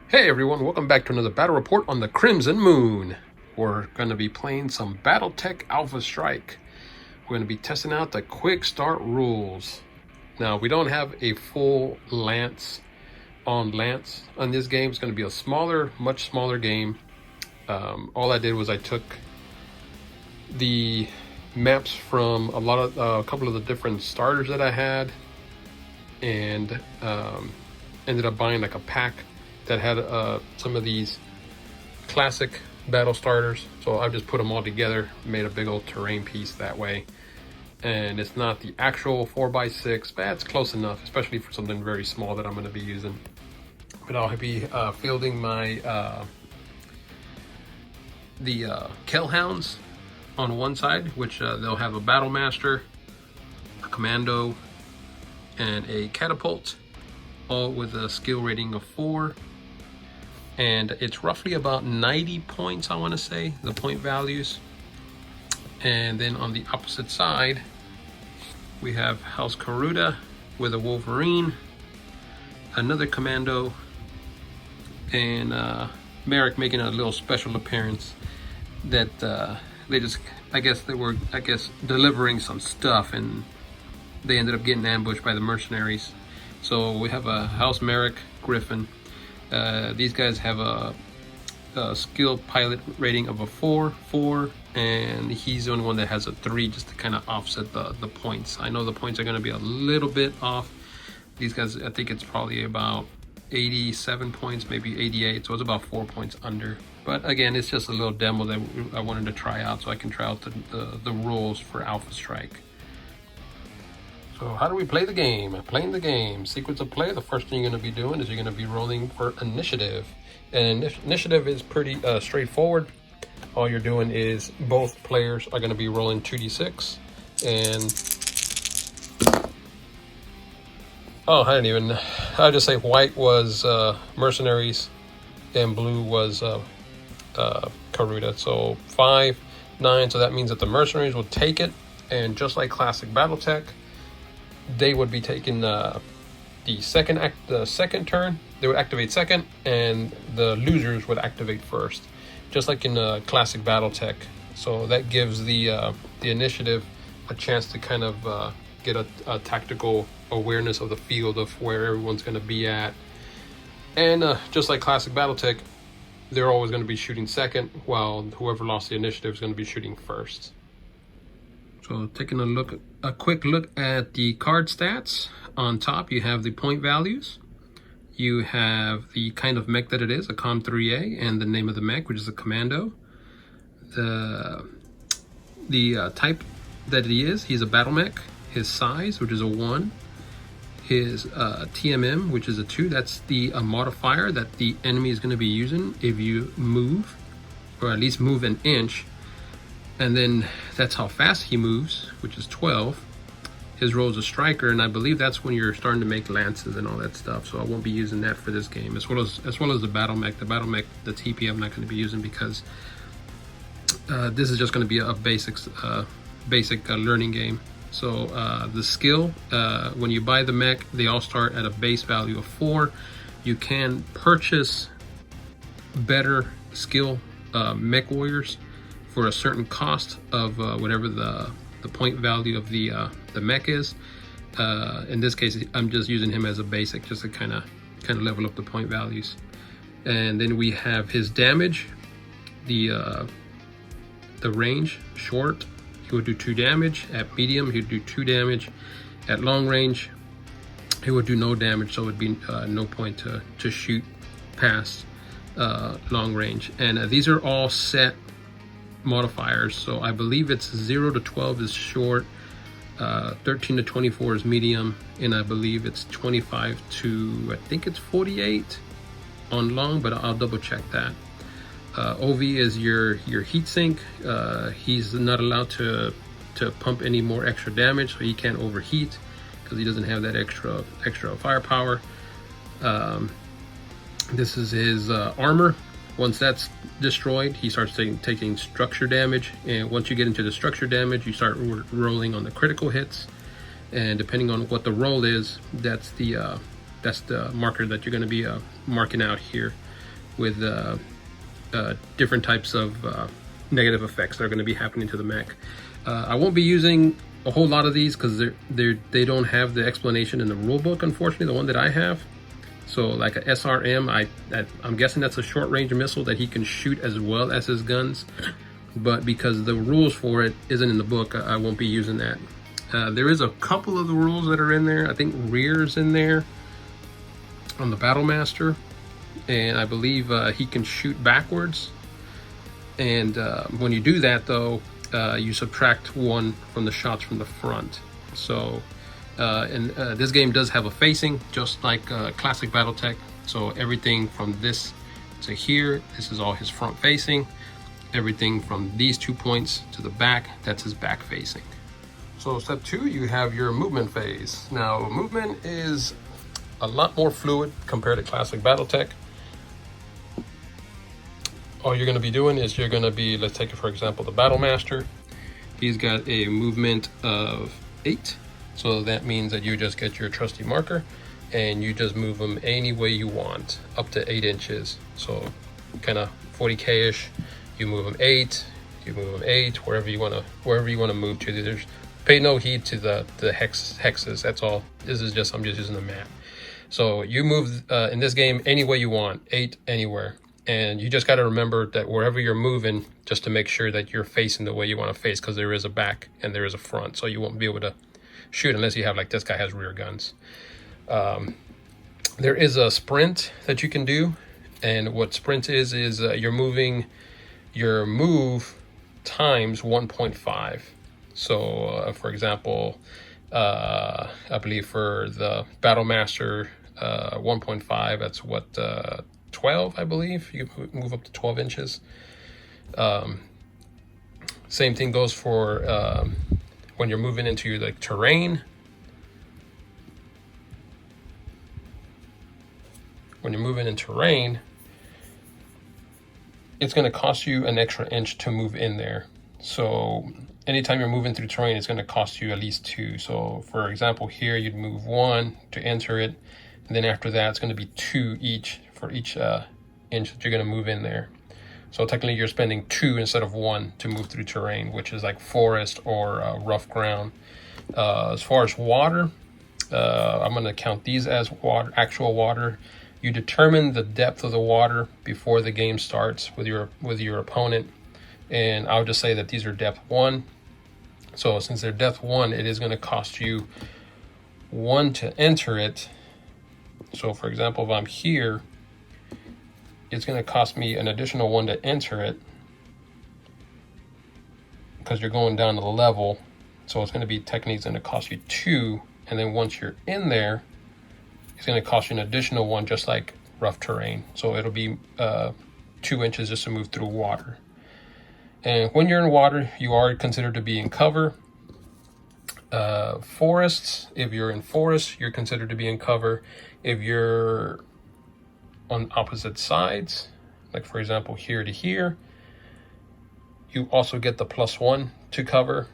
Hey everyone, welcome back to another battle report on the Crimson Moon. We're going to be playing some Battletech Alpha Strike. We're going to be testing out the quick start rules. Now, we don't have a full Lance on this game. It's going to be a smaller, much smaller game. All I did was I took the maps from a couple of the different starters that I had and ended up buying like a pack that had some of these classic battle starters. So I just put them all together, made a big old terrain piece that way. And it's not the actual 4x6, but it's close enough, especially for something very small that I'm going to be using. But I'll be fielding my Kell Hounds on one side, which they'll have a battle master, a commando, and a catapult, all with a skill rating of 4. And it's roughly about 90 points, I want to say, the point values. And then on the opposite side, we have House Kurita with a Wolverine, another commando, and Marik making a little special appearance. That they just, I guess they were, delivering some stuff, and they ended up getting ambushed by the Mercenaries. So we have a House Marik Griffin. These guys have a skill pilot rating of a 4, and he's the only one that has a 3, just to kind of offset the points. I know the points are going to be a little bit off. These guys, I think it's probably about 87 points, maybe 88, so it's about 4 points under. But again, it's just a little demo that I wanted to try out, so I can try out the rules for Alpha Strike. So how do we play the game? Playing the game. Sequence of play, the first thing you're going to be doing is you're going to be rolling for initiative. And initiative is pretty straightforward. All you're doing is both players are going to be rolling 2d6. And I'll just say white was Mercenaries and blue was Kurita. So 5, 9, so that means that the Mercenaries will take it. And just like Classic Battletech, they would be taking the second turn. They would activate second, and the losers would activate first, just like in Classic Battletech. So that gives the initiative a chance to kind of get a tactical awareness of the field of where everyone's going to be at. And just like Classic Battletech, they're always going to be shooting second, while whoever lost the initiative is going to be shooting first. So taking a quick look at the card stats. On top, you have the point values. You have the kind of mech that it is, a Com 3A, and the name of the mech, which is a commando. The type that he is, he's a battle mech. His size, which is a 1. His TMM, which is a 2. That's the modifier that the enemy is going to be using if you move, or at least move an inch. And then that's how fast he moves, which is 12. His role is a striker, and I believe that's when you're starting to make lances and all that stuff. So I won't be using that for this game, as well as the battle mech. The battle mech, the TP, I'm not going to be using because this is just going to be a basic learning game. So the skill, when you buy the mech, they all start at a base value of 4. You can purchase better skill mech warriors for a certain cost of whatever the point value of the mech is. In this case, I'm just using him as a basic, just to kind of level up the point values. And then we have his damage, the range. Short, he would do 2 damage. At medium, he would do 2 damage. At long range, he would do no damage, so it would be no point to shoot past long range. And these are all set modifiers, so I believe it's 0 to 12 is short, 13 to 24 is medium, and I believe it's 25 to, I think it's 48 on long, but I'll double check that. OV is your heat sink. He's not allowed to pump any more extra damage, so he can't overheat because he doesn't have that extra firepower. This is his armor. Once that's destroyed, he starts taking structure damage, and once you get into the structure damage, you start rolling on the critical hits, and depending on what the roll is, that's the marker that you're going to be marking out here. with different types of negative effects that are going to be happening to the mech. I won't be using a whole lot of these because they don't have the explanation in the rule book, unfortunately, the one that I have. So like a SRM, I'm guessing that's a short range missile that he can shoot as well as his guns, but because the rules for it isn't in the book, I won't be using that. There is a couple of the rules that are in there. I think rear's in there on the Battlemaster, and I believe he can shoot backwards. And when you do that though, you subtract 1 from the shots from the front. So this game does have a facing, just like Classic Battletech. So everything from this to here, this is all his front facing. Everything from these 2 points to the back, that's his back facing. So step 2, you have your movement phase. Now movement is a lot more fluid compared to Classic Battletech. All you're going to be doing is you're going to be, let's take it for example, the Battlemaster. He's got a movement of 8. So that means that you just get your trusty marker and you just move them any way you want, up to 8 inches. So kind of 40K-ish. You move them 8, you move them 8, wherever you want to move to. There's pay no heed to the hexes. That's all. This is just, I'm just using the map. So you move in this game any way you want, 8 anywhere. And you just got to remember that wherever you're moving, just to make sure that you're facing the way you want to face, because there is a back and there is a front. So you won't be able to shoot unless you have, like this guy has rear guns. There is a sprint that you can do. And what sprint is you're moving your move times 1.5. So for example, I believe for the Battlemaster 1.5, that's what, 12, I believe. You can move up to 12 inches. Same thing goes for when you're moving into your terrain. When you're moving in terrain, it's going to cost you an extra inch to move in there. So anytime you're moving through terrain, it's going to cost you at least 2. So for example, here you'd move 1 to enter it, and then after that it's going to be 2 each for each inch that you're going to move in there. So technically you're spending 2 instead of 1 to move through terrain, which is like forest or rough ground. As far as water, I'm going to count these as water, actual water. You determine the depth of the water before the game starts with your opponent, and I'll just say that these are depth 1. So since they're depth 1, it is going to cost you 1 to enter it. So for example, if I'm here, it's going to cost me an additional 1 to enter it because you're going down to the level. So it's going to be technically, it's going to cost you 2, and then once you're in there, it's going to cost you an additional 1, just like rough terrain. So it'll be 2 inches just to move through water. And when you're in water, you are considered to be in cover. Forests, if you're in forest, you're considered to be in cover. If you're on opposite sides, like for example here to here, you also get the +1 to cover.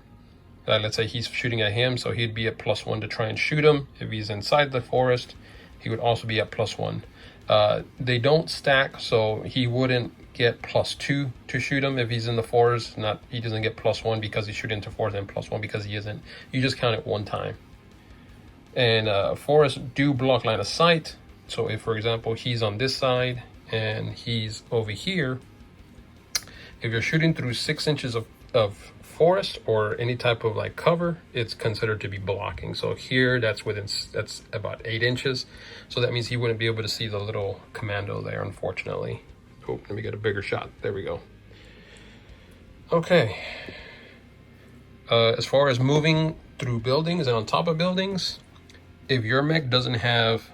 Let's say he's shooting at him, so he'd be at +1 to try and shoot him. If he's inside the forest, he would also be at +1. They don't stack, so he wouldn't get +2 to shoot him if he's in the forest. He doesn't get +1 because he's shooting into forest, and +1 because he isn't. You just count it 1 time. And forests do block line of sight. So if, for example, he's on this side and he's over here, if you're shooting through 6 inches of forest or any type of like cover, it's considered to be blocking. So here, that's about 8 inches. So that means he wouldn't be able to see the little commando there, unfortunately. Oh, let me get a bigger shot. There we go. Okay. As far as moving through buildings and on top of buildings, if your mech doesn't have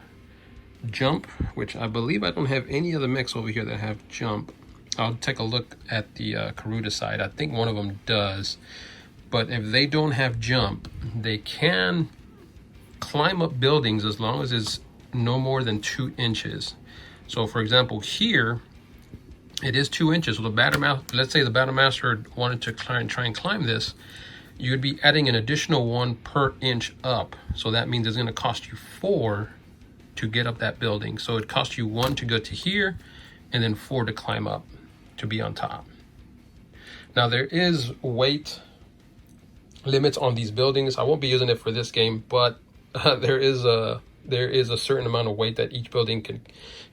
jump, which I believe I don't have any of the mechs over here that have jump. I'll take a look at the Kurita side. I think one of them does. But if they don't have jump, they can climb up buildings as long as it's no more than 2 inches. So for example, here, it is 2 inches. So the Battlemaster, let's say the Battlemaster wanted to try and climb this, you would be adding an additional 1 per inch up. So that means it's going to cost you 4 to get up that building. So it costs you 1 to go to here and then 4 to climb up to be on top. Now there is weight limits on these buildings. I won't be using it for this game, but there is a certain amount of weight that each building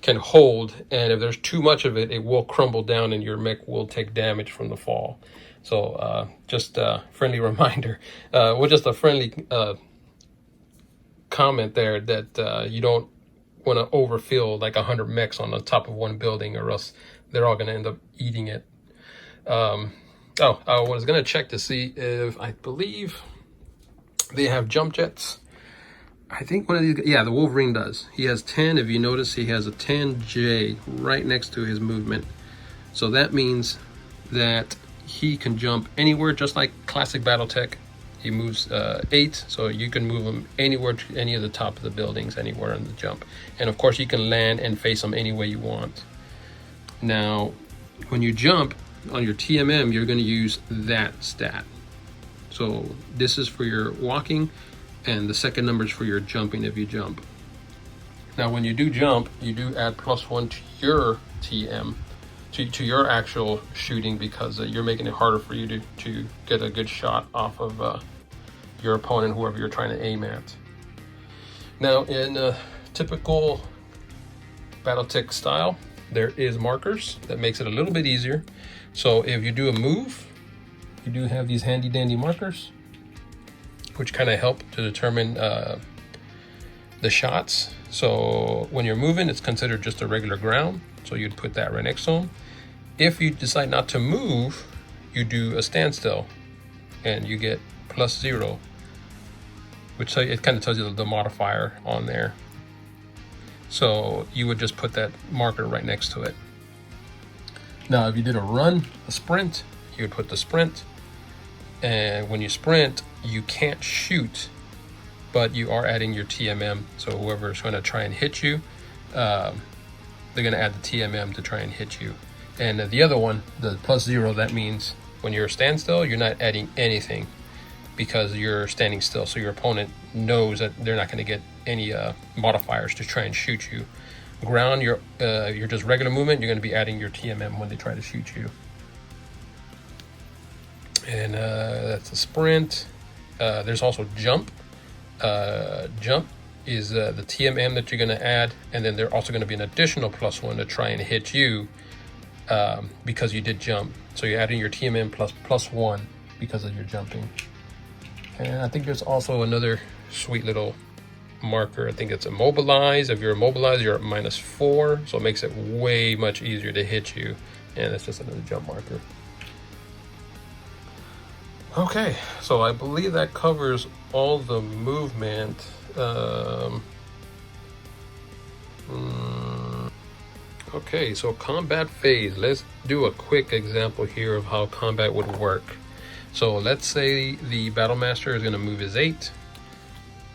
can hold, and if there's too much of it, it will crumble down and your mech will take damage from the fall. So just a friendly reminder, well, just a friendly comment there that you don't want to overfill like 100 mechs on the top of one building, or else they're all going to end up eating it. I was going to check to see if, I believe they have jump jets. I think one of these, yeah, the Wolverine does. He has 10. If you notice, he has a 10J right next to his movement. So that means that he can jump anywhere, just like Classic Battletech. He moves 8, so you can move him anywhere to any of the top of the buildings, anywhere on the jump. And of course, you can land and face him any way you want. Now, when you jump on your TMM, you're going to use that stat. So this is for your walking, and the second number is for your jumping if you jump. Now, when you do jump, you do add +1 to your TM, to your actual shooting, because you're making it harder for you to get a good shot off of your opponent, whoever you're trying to aim at. Now, in typical Battletech style, there is markers that makes it a little bit easier. So if you do a move, you do have these handy dandy markers, which kind of help to determine the shots. So when you're moving, it's considered just a regular ground, so you'd put that right next to them. If you decide not to move, you do a standstill, and you get +0, which it kind of tells you the modifier on there. So you would just put that marker right next to it. Now, if you did a run, a sprint, you would put the sprint. And when you sprint, you can't shoot, but you are adding your TMM. So whoever's going to try and hit you, they're going to add the TMM to try and hit you. And the other one, the +0, that means when you're standstill, you're not adding anything because you're standing still. So your opponent knows that they're not going to get any modifiers to try and shoot you. Ground, you're just regular movement, you're going to be adding your TMM when they try to shoot you. And that's a sprint. There's also jump. Jump is the TMM that you're going to add, and then there's also going to be an additional +1 to try and hit you because you did jump. So you're adding your TMM +1 because of your jumping. And I think there's also another sweet little marker. I think it's immobilize. If you're immobilized, you're at -4, so it makes it way much easier to hit you. And it's just another jump marker. Okay, so I believe that covers all the movement. Okay, so combat phase. Let's do a quick example here of how combat would work. So let's say the Battle Master is going to move his 8.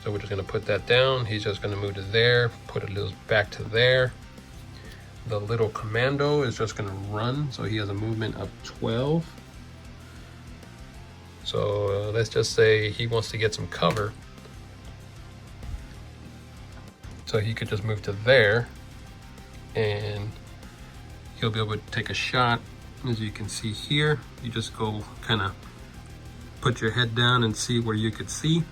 So we're just going to put that down. He's just going to move to there, put it back to there. The little commando is just going to run, so he has a movement of 12. So let's just say he wants to get some cover. So he could just move to there, and he'll be able to take a shot. As you can see here, you just go kind of put your head down and see where you could see.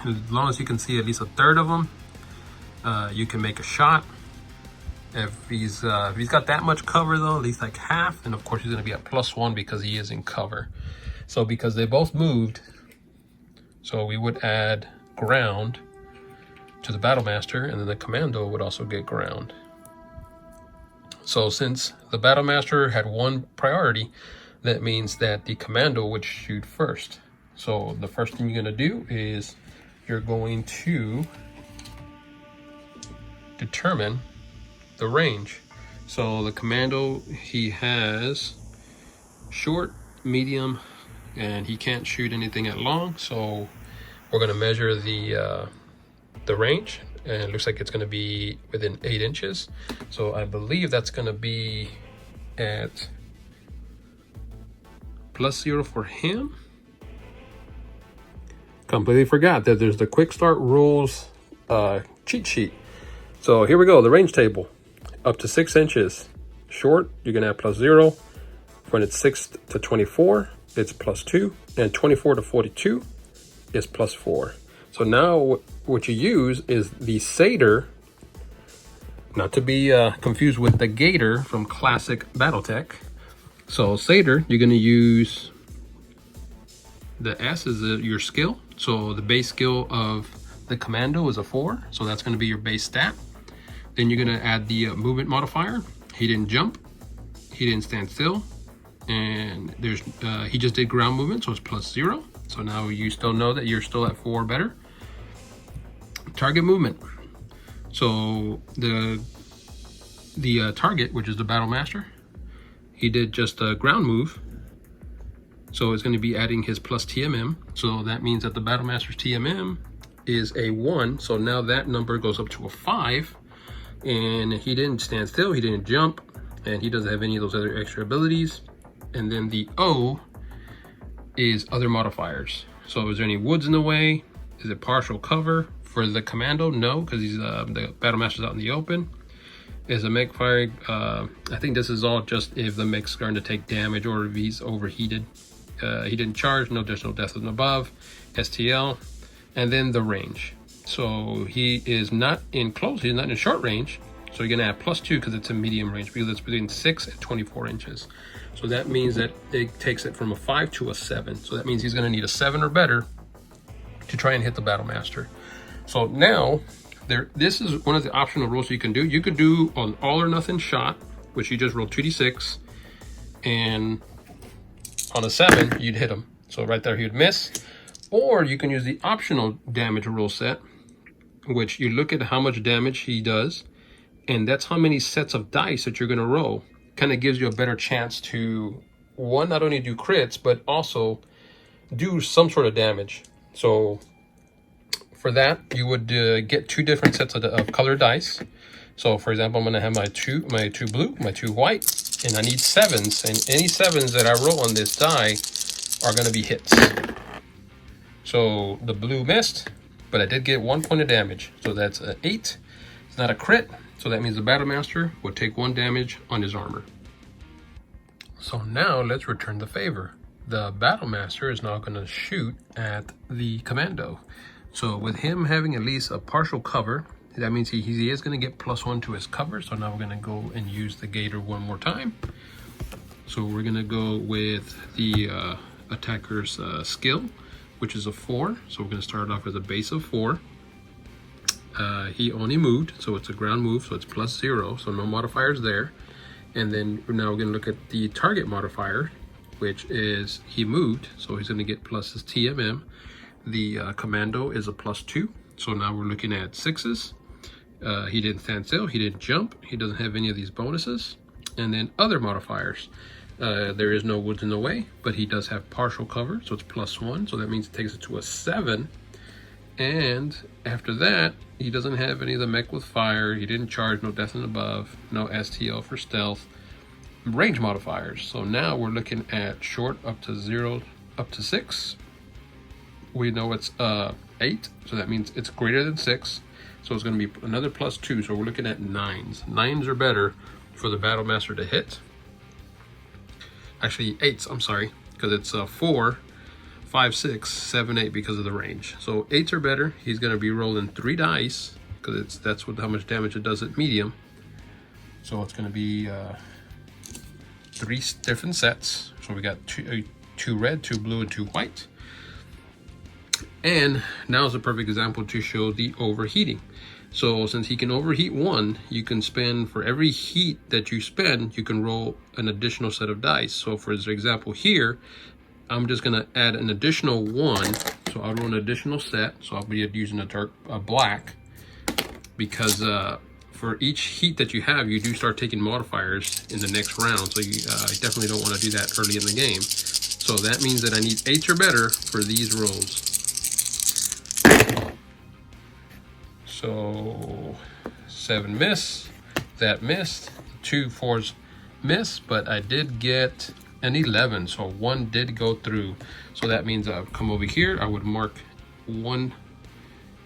And as long as you can see at least a third of them, you can make a shot. If he's got that much cover though, at least like half, and of course he's going to be at +1 because he is in cover. So because they both moved, so we would add ground to the Battle Master, and then the commando would also get ground. So since the Battle Master had 1 priority, that means that the commando would shoot first. So the first thing you're going to do is you're going to determine the range. So the commando, he has short, medium, and he can't shoot anything at long. So we're going to measure the range, and it looks like it's going to be within 8 inches. So I believe that's going to be at +0 for him. Completely forgot that there's the quick start rules cheat sheet. So here we go, the range table. Up to 6 inches. Short, you're gonna have +0. When it's 6 to 24, it's +2, and 24 to 42 is +4. So now what you use is the Satyr, not to be confused with the Gator from Classic Battletech. So Satyr, you're gonna use the S is your skill. So the base skill of the commando is a 4, so that's gonna be your base stat. Then you're gonna add the movement modifier. He didn't jump, he didn't stand still, and there's he just did ground movement, so it's +0. So now you still know that you're still at 4 or better. Target movement. So the target, which is the Battle Master, he did just a ground move. So it's going to be adding his plus TMM. So that means that the Battle Master's TMM is a 1. So now that number goes up to a 5. And he didn't stand still, he didn't jump, and he doesn't have any of those other extra abilities. And then the O is other modifiers. So is there any woods in the way? Is it partial cover? For the commando, no, because he's the Battle Master's out in the open. Is a mech firing? I think this is all just if the mech's going to take damage or if he's overheated. He didn't charge, no additional death and above. STL, and then the range. So he is not in close, he's not in short range. So you're gonna have +2 because it's a medium range, because it's between 6 and 24 inches. So that means that it takes it from a 5 to a 7. So that means he's gonna need a 7 or better to try and hit the Battle Master. So now, this is one of the optional rolls you can do. You could do an all or nothing shot, which you just roll 2d6, and on a 7, you'd hit him. So right there, he would miss. Or you can use the optional damage roll set, which you look at how much damage he does, and that's how many sets of dice that you're gonna roll. Kind of gives you a better chance to, one, not only do crits, but also do some sort of damage. So for that, you would get 2 different sets of colored dice. So for example, I'm gonna have my two blue, my 2 white, and I need 7s, and any 7s that I roll on this die are gonna be hits. So the blue missed, but I did get 1 point of damage. So that's an 8. It's not a crit, so that means the Battle Master would take 1 damage on his armor. So now let's return the favor. The Battle Master is now gonna shoot at the commando. So with him having at least a partial cover, that means he is going to get +1 to his cover. So now we're going to go and use the Gator one more time. So we're going to go with the attacker's skill, which is a 4. So we're going to start off with a base of 4. He only moved, so it's a ground move, so it's +0, so no modifiers there. And then now we're going to look at the target modifier, which is he moved, so he's going to get plus his TMM. The commando is a +2, so now we're looking at 6s. He didn't stand still, he didn't jump, he doesn't have any of these bonuses. And then other modifiers. There is no woods in the way, but he does have partial cover, so it's +1, so that means it takes it to a 7. And after that, he doesn't have any of the mech with fire, he didn't charge, no death and above, no STL for stealth. Range modifiers, so now we're looking at short up to 0 up to 6. We know it's 8, so that means it's greater than 6. So it's going to be another +2, so we're looking at 9s. 9s are better for the Battle Master to hit. Actually 8s, I'm sorry, because it's 4, 5, 6, 7, 8 because of the range. So 8s are better. He's going to be rolling 3 dice because that's how much damage it does at medium. So it's going to be 3 different sets. So we got 2 red, 2 blue, and 2 white. And now is a perfect example to show the overheating. So since he can overheat 1, you can spend, for every heat that you spend, you can roll an additional set of dice. So for example here, I'm just gonna add an additional 1. So I'll roll an additional set. So I'll be using a black, because for each heat that you have, you do start taking modifiers in the next round. So you definitely don't want to do that early in the game. So that means that I need 8s or better for these rolls. So 7 miss, that missed, 2 4s miss, but I did get an 11, so 1 did go through. So that means I'll come over here, I would mark 1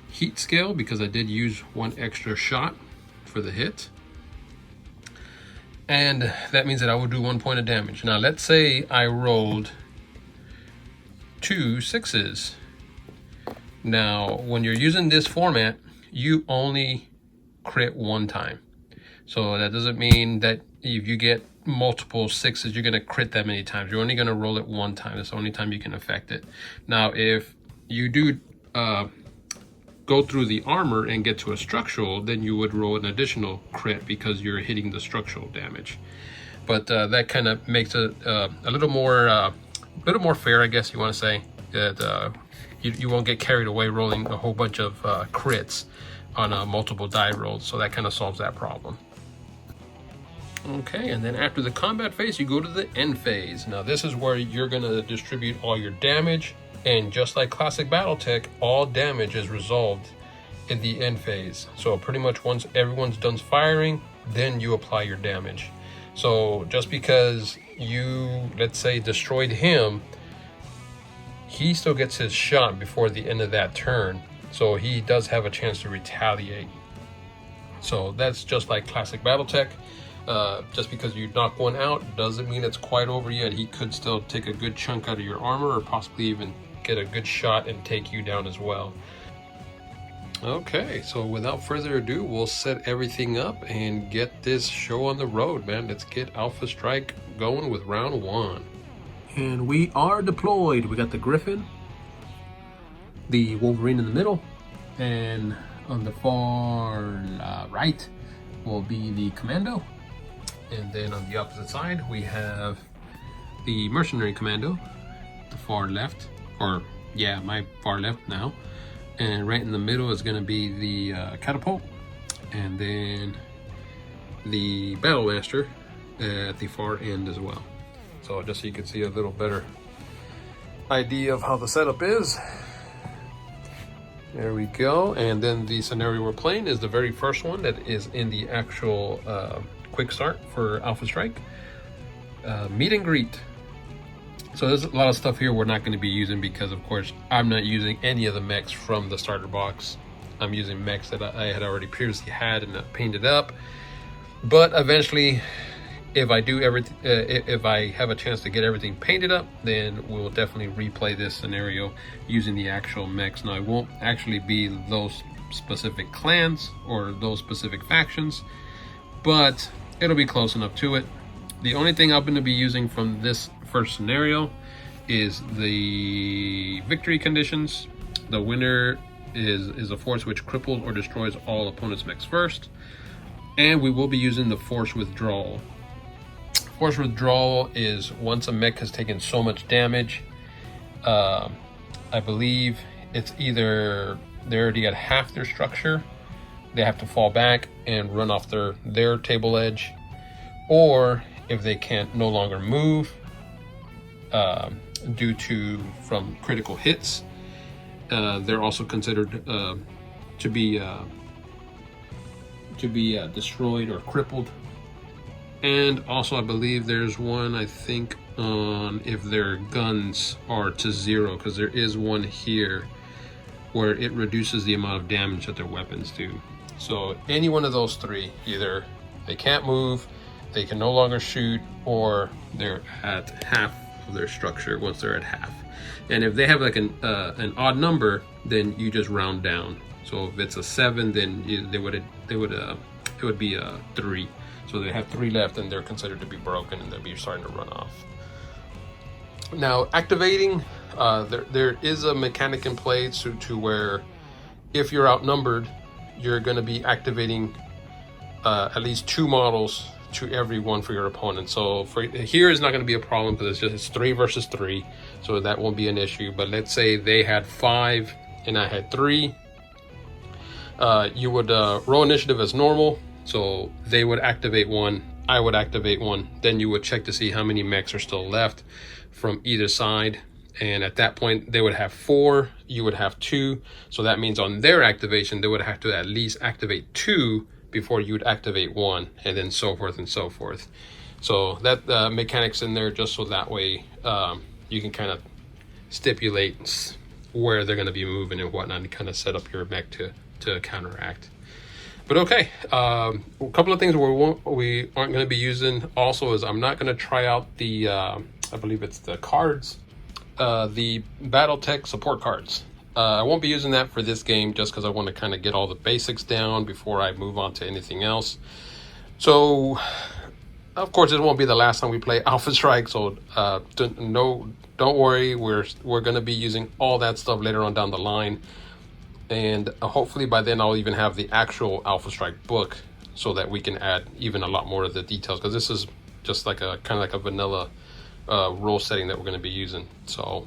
heat scale because I did use 1 extra shot for the hit. And that means that I will do 1 point of damage. Now let's say I rolled 2 6s. Now when you're using this format, you only crit 1 time. So that doesn't mean that if you get multiple 6s, you're going to crit that many times. You're only going to roll it 1 time. That's the only time you can affect it. Now if you do go through the armor and get to a structural, then you would roll an additional crit because you're hitting the structural damage. But that kind of makes it a little more fair, I guess you want to say. That you won't get carried away rolling a whole bunch of crits on multiple die rolls. So that kind of solves that problem. Okay, and then after the combat phase, you go to the end phase. Now this is where you're going to distribute all your damage. And just like Classic Battletech, all damage is resolved in the end phase. So pretty much once everyone's done firing, then you apply your damage. So just because you, let's say, destroyed him, he still gets his shot before the end of that turn. So he does have a chance to retaliate. So that's just like Classic Battletech. Just because you knock one out doesn't mean it's quite over yet. He could still take a good chunk out of your armor, or possibly even get a good shot and take you down as well. Okay, so without further ado, we'll set everything up and get this show on the road, man. Let's get Alpha Strike going with round 1. And we are deployed. We got the Griffin, the Wolverine in the middle, and on the far right will be the Commando. And then on the opposite side, we have the Mercenary Commando, the far left. Or yeah, my far left now. And right in the middle is going to be the catapult, and then the Battle Master at the far end as well. So just so you can see a little better idea of how the setup is. There we go. And then the scenario we're playing is the very first one that is in the actual quick start for Alpha Strike. Meet and greet. So there's a lot of stuff here we're not going to be using because, of course, I'm not using any of the mechs from the starter box. I'm using mechs that I had already previously had and painted up. But eventually, if I do everything, if I have a chance to get everything painted up, then we'll definitely replay this scenario using the actual mechs. Now, it won't actually be those specific clans or those specific factions, but it'll be close enough to it. The only thing I'm going to be using from this first scenario is the victory conditions. The winner is a force which cripples or destroys all opponents' mechs first. And we will be using the force withdrawal. Force withdrawal is once a mech has taken so much damage, I believe it's either they already got half their structure, they have to fall back and run off their table edge, or if they can't no longer move due to from critical hits, they're also considered to be destroyed or crippled. And also I believe there's one, I think, on if their guns are to 0, because there is one here where it reduces the amount of damage that their weapons do. So any one of those three, either they can't move, they can no longer shoot, or they're at half of their structure once they're at half. And if they have like an odd number, then you just round down. So if it's a 7, then it would be a 3. So they have 3 left, and they're considered to be broken, and they'll be starting to run off. Now, activating, there is a mechanic in play to where if you're outnumbered, you're going to be activating at least 2 models to every one for your opponent. So for here is not going to be a problem because it's 3 versus 3, so that won't be an issue. But let's say they had 5 and I had 3. You would roll initiative as normal. So they would activate 1, I would activate 1. Then you would check to see how many mechs are still left from either side. And at that point, they would have 4, you would have 2. So that means on their activation, they would have to at least activate 2 before you would activate 1, and then so forth and so forth. So that mechanic's in there just so that way you can kind of stipulate where they're going to be moving and whatnot, and kind of set up your mech to counteract. But okay, a couple of things we aren't going to be using also is I'm not going to try out the, I believe it's the cards, the Battletech support cards. I won't be using that for this game just because I want to kind of get all the basics down before I move on to anything else. So, of course, it won't be the last time we play Alpha Strike, so don't worry, we're going to be using all that stuff later on down the line. And hopefully by then I'll even have the actual Alpha Strike book so that we can add even a lot more of the details, because this is just like a kind of like a vanilla rule setting that we're going to be using. So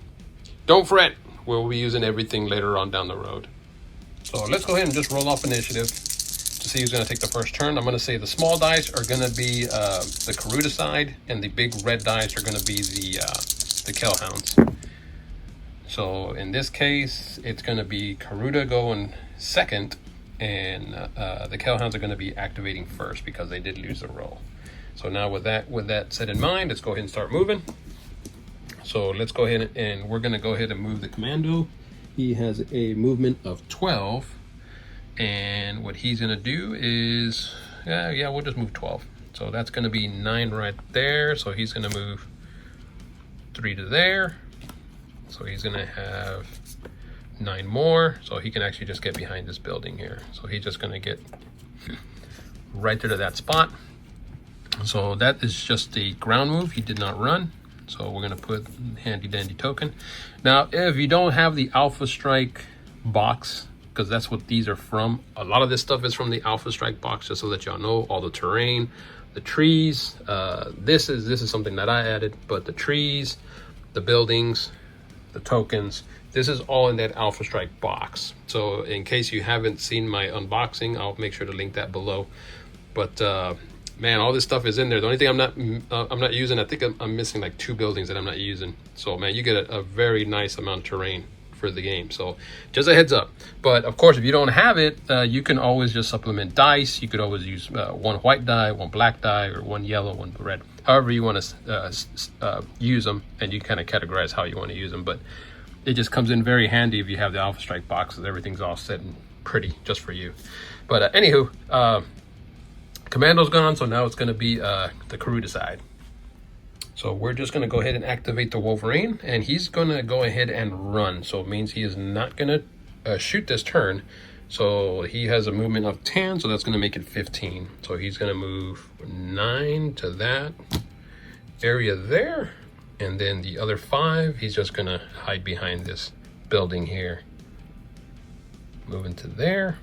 don't fret, we'll be using everything later on down the road. So let's go ahead and just roll off initiative to see who's going to take the first turn. I'm going to say the small dice are going to be the Kurita side, and the big red dice are going to be the Kell Hounds. So in this case, it's going to be Kurita going second, and the Kell Hounds are going to be activating first because they did lose the roll. So now with that set in mind, let's go ahead and start moving. So let's go ahead and we're going to go ahead and move the commando. He has a movement of 12, and what he's going to do is, yeah, we'll just move 12. So that's going to be 9 right there. So he's going to move 3 to there. So he's going to have 9 more. So he can actually just get behind this building here. So he's just going to get right there to that spot. So that is just the ground move. He did not run. So we're going to put handy dandy token. Now, if you don't have the Alpha Strike box, because that's what these are from, a lot of this stuff is from the Alpha Strike box, just so that y'all know, all the terrain, the trees. This is something that I added, but the trees, the buildings, the tokens, this is all in that Alpha Strike box. So in case you haven't seen my unboxing, I'll make sure to link that below. But man, all this stuff is in there. The only thing I'm not using, I think I'm missing like 2 buildings that I'm not using. So man, you get a very nice amount of terrain for the game. So just a heads up. But of course, if you don't have it, you can always just supplement dice. You could always use 1 white die, 1 black die, or 1 yellow, 1 red. However you want to use them, and you kind of categorize how you want to use them. But it just comes in very handy if you have the Alpha Strike boxes. Everything's all set and pretty just for you. But anywho, Commando's gone, so now it's going to be the Kurita side. So we're just going to go ahead and activate the Wolverine, and he's going to go ahead and run. So it means he is not going to shoot this turn. So he has a movement of 10, so that's going to make it 15. So he's going to move 9 to that area there, and then the other 5, he's just going to hide behind this building here. Moving to there,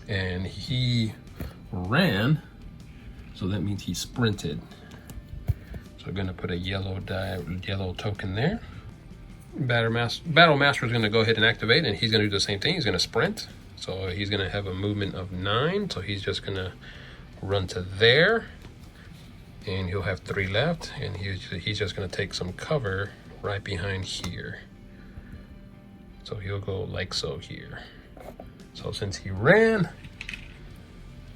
and he ran, so that means he sprinted. So we're going to put a yellow token there. Battle Master is going to go ahead and activate, and he's going to do the same thing. He's going to sprint, so he's going to have a movement of 9. So he's just going to run to there, and he'll have 3 left, and he's just going to take some cover right behind here. So he'll go like so here. So since he ran,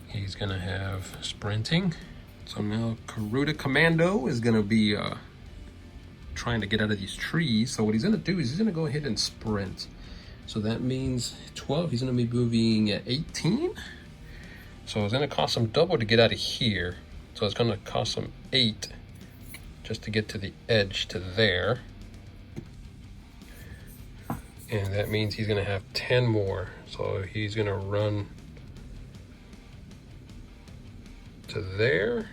he's going to have sprinting. So now Kurita Commando is going to be trying to get out of these trees. So what he's going to do is he's going to go ahead and sprint. So that means 12. He's going to be moving 18. So it's going to cost him double to get out of here. So it's going to cost him 8 just to get to the edge to there. And that means he's going to have 10 more. So he's going to run to there.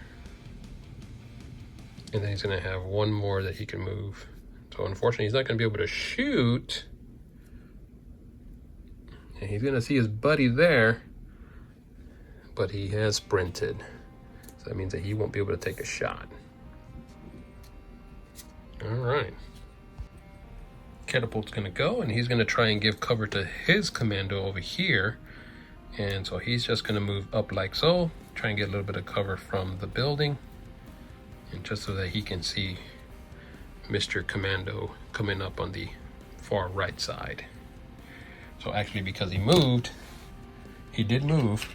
And then he's going to have 1 more that he can move. So unfortunately, he's not going to be able to shoot. And he's going to see his buddy there. But he has sprinted. So that means that he won't be able to take a shot. All right. Catapult's going to go, and he's going to try and give cover to his commando over here. And so he's just going to move up like so. Try and get a little bit of cover from the building. And just so that he can see Mr. Commando coming up on the far right side. So actually, because he did move.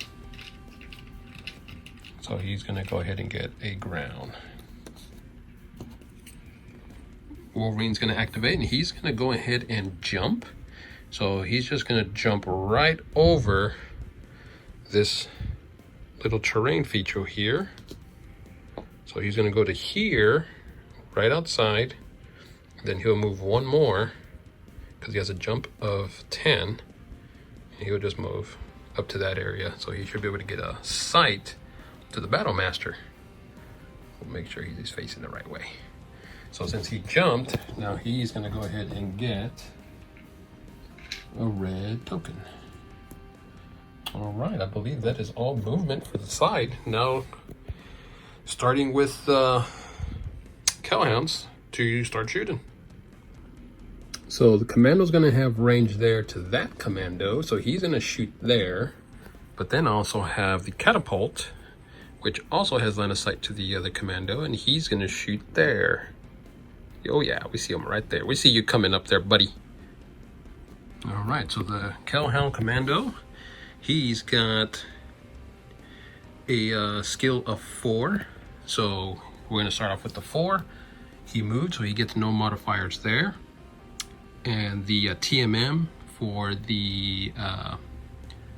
So he's going to go ahead and get a ground. Wolverine's going to activate, and he's going to go ahead and jump. So he's just going to jump right over this little terrain feature here. So he's going to go to here, right outside. Then he'll move one more because he has a jump of 10. And he'll just move up to that area. So he should be able to get a sight to the Battle Master. We'll make sure he's facing the right way. So since he jumped, now he's going to go ahead and get a red token. All right, I believe that is all movement for the side. Now, starting with Kell Hounds to start shooting. So the commando's going to have range there to that commando, so he's going to shoot there. But then also have the catapult, which also has line of sight to the other commando, and he's going to shoot there. Oh yeah, we see him right there. We see you coming up there, buddy. All right, so the Kell Hound commando, he's got a skill of 4. So we're going to start off with the 4. He moved, so he gets no modifiers there. And the TMM for the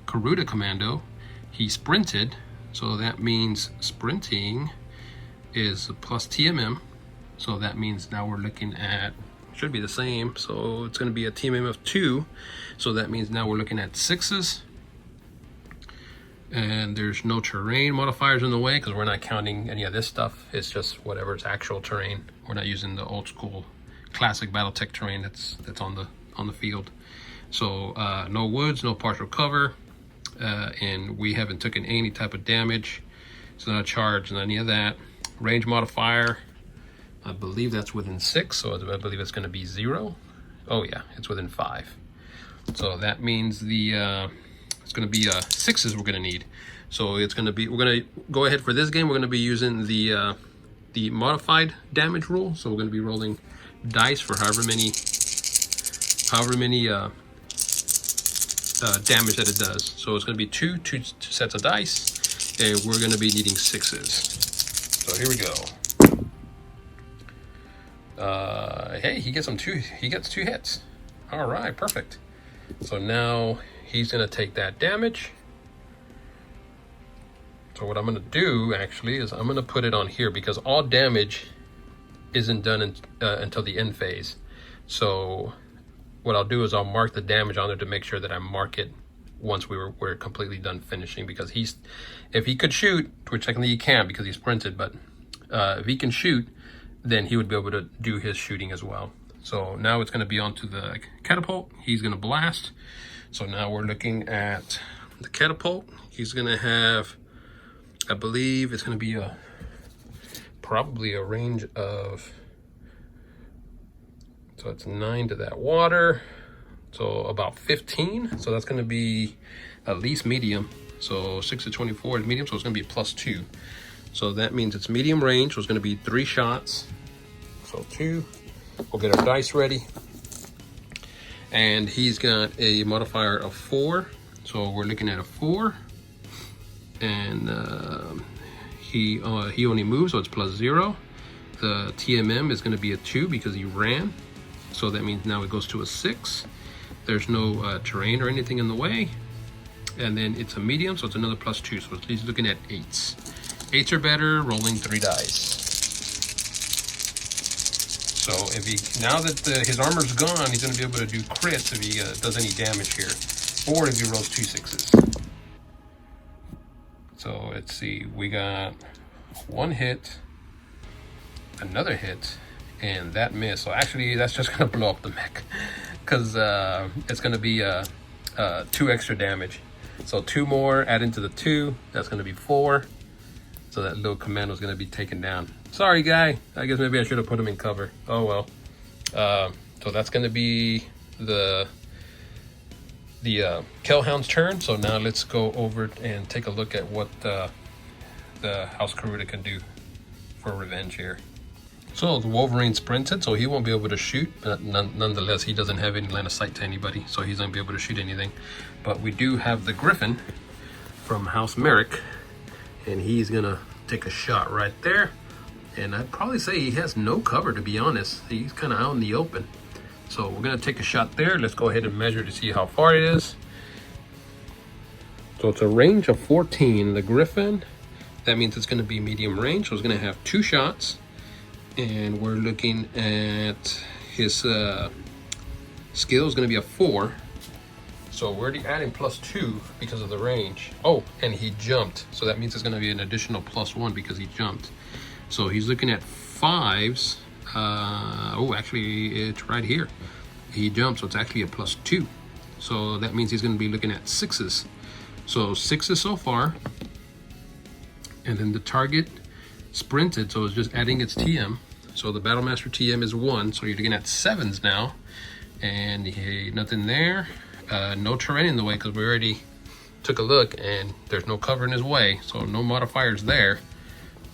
Kurita commando, he sprinted, so that means sprinting is plus TMM. So that means now we're looking at, should be the same, so it's going to be a TMM of 2. So that means now we're looking at 6s. And there's no terrain modifiers in the way because we're not counting any of this stuff. It's just whatever's actual terrain. We're not using the old school classic Battletech terrain that's on the field. So no woods, no partial cover, and we haven't taken any type of damage. So not charged, not any of that. Range modifier, I believe that's within 6, so I believe it's going to be 0. Oh yeah, it's within 5. So that means the it's going to be 6s we're going to need. So it's going to be, we're going to go ahead for this game. We're going to be using the modified damage rule. So we're going to be rolling dice for however many damage that it does. So it's going to be two sets of dice, and we're going to be needing 6s. So here we go. Hey, he gets 2 hits. All right, perfect. So now he's going to take that damage. So what I'm going to do actually is I'm going to put it on here because all damage isn't done until the end phase. So what I'll do is I'll mark the damage on there to make sure that I mark it once we're completely done finishing, because if he could shoot, which technically he can't because he's sprinted, but if he can shoot, then he would be able to do his shooting as well. So now it's going to be onto the catapult. He's going to blast. So now we're looking at the catapult. He's going to have, I believe it's going to be probably a range of, so it's 9 to that water, so about 15. So that's going to be at least medium. So 6 to 24 is medium, so it's going to be +2. So that means it's medium range, so it's going to be 3 shots. So 2. We'll get our dice ready. And he's got a modifier of 4. So we're looking at a 4. And he only moves, so it's +0. The TMM is going to be a 2 because he ran. So that means now it goes to a 6. There's no terrain or anything in the way. And then it's a medium, so it's another +2. So he's looking at 8s. 8s are better, rolling 3 dice. So if now that his armor's gone, he's going to be able to do crits if he does any damage here, or if he rolls 2 6s. So let's see, we got 1 hit, another hit, and that miss. So actually, that's just going to blow up the mech, because it's going to be 2 extra damage. So 2 more, add into the 2, that's going to be 4. So that little commando is going to be taken down. Sorry, guy. I guess maybe I should have put him in cover. Oh, well. So that's going to be the Kell Hound's turn. So now let's go over and take a look at what the House Kurita can do for revenge here. So the Wolverine sprinted, so he won't be able to shoot. But nonetheless, he doesn't have any line of sight to anybody, so he's not be able to shoot anything. But we do have the Griffin from House Marik, and he's going to take a shot right there. And I'd probably say he has no cover, to be honest. He's kind of out in the open. So we're going to take a shot there. Let's go ahead and measure to see how far it is. So it's a range of 14. The Griffin, that means it's going to be medium range, so it's going to have 2 shots. And we're looking at his skill is going to be a 4. So we're already adding +2 because of the range. Oh, and he jumped. So that means it's going to be an additional +1 because he jumped. So he's looking at 5s. Oh, actually, it's right here. He jumped, so it's actually a +2. So that means he's going to be looking at 6s. So 6s so far. And then the target sprinted, so it's just adding its TM. So the Battlemaster TM is 1, so you're looking at 7s now. And nothing there. No terrain in the way because we already took a look and there's no cover in his way, so no modifiers there.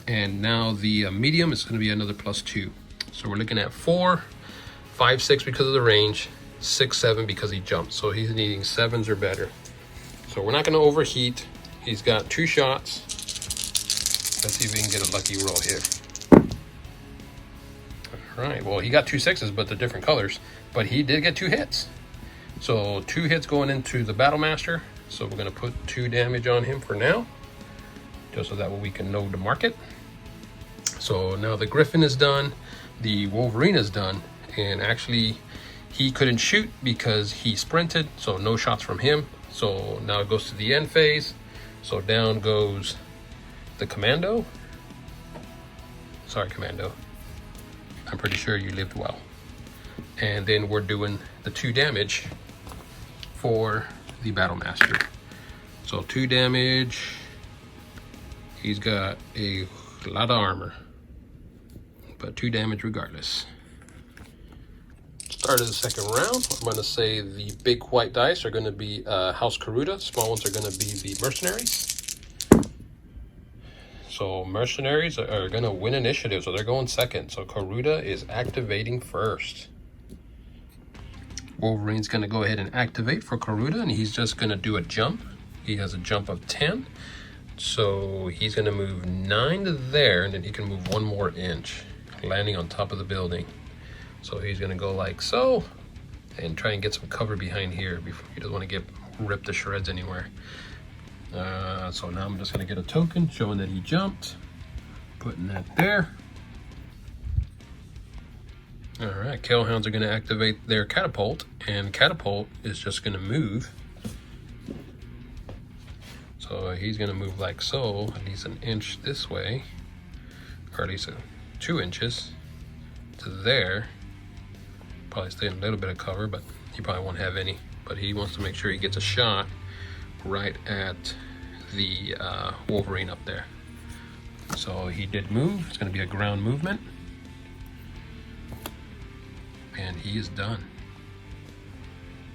And now the medium is going to be another +2. So we're looking at 4, 5, 6 because of the range, 6, 7 because he jumped. So he's needing 7s or better. So we're not going to overheat. He's got 2 shots. Let's see if we can get a lucky roll here. All right, well, he got 2 6s, but they're different colors. But he did get 2 hits. So 2 hits going into the Battlemaster. So we're going to put 2 damage on him for now, just so that way we can know to mark it. So now the Griffin is done, the Wolverine is done, and actually he couldn't shoot because he sprinted, so no shots from him. So now it goes to the end phase. So down goes the Commando. Sorry, Commando. I'm pretty sure you lived well. And then we're doing the 2 damage for the Battlemaster. So 2 damage. He's got a lot of armor, but 2 damage regardless. Start of the second round. I'm going to say the big white dice are going to be House Kurita. Small ones are going to be the Mercenaries. So Mercenaries are going to win initiative, so they're going second. So Kurita is activating first. Wolverine's going to go ahead and activate for Kurita, and he's just going to do a jump. He has a jump of 10. So he's going to move 9 to there, and then he can move 1 more inch, landing on top of the building. So he's going to go like so, and try and get some cover behind here before he doesn't want to get ripped to shreds anywhere. So now I'm just going to get a token showing that he jumped, putting that there. All right, Kell Hounds are going to activate their catapult, and catapult is just going to move. So he's going to move like so, at least an inch this way, or at least 2 inches to there. Probably stay in a little bit of cover, but he probably won't have any. But he wants to make sure he gets a shot right at the Wolverine up there. So he did move. It's going to be a ground movement. And he is done.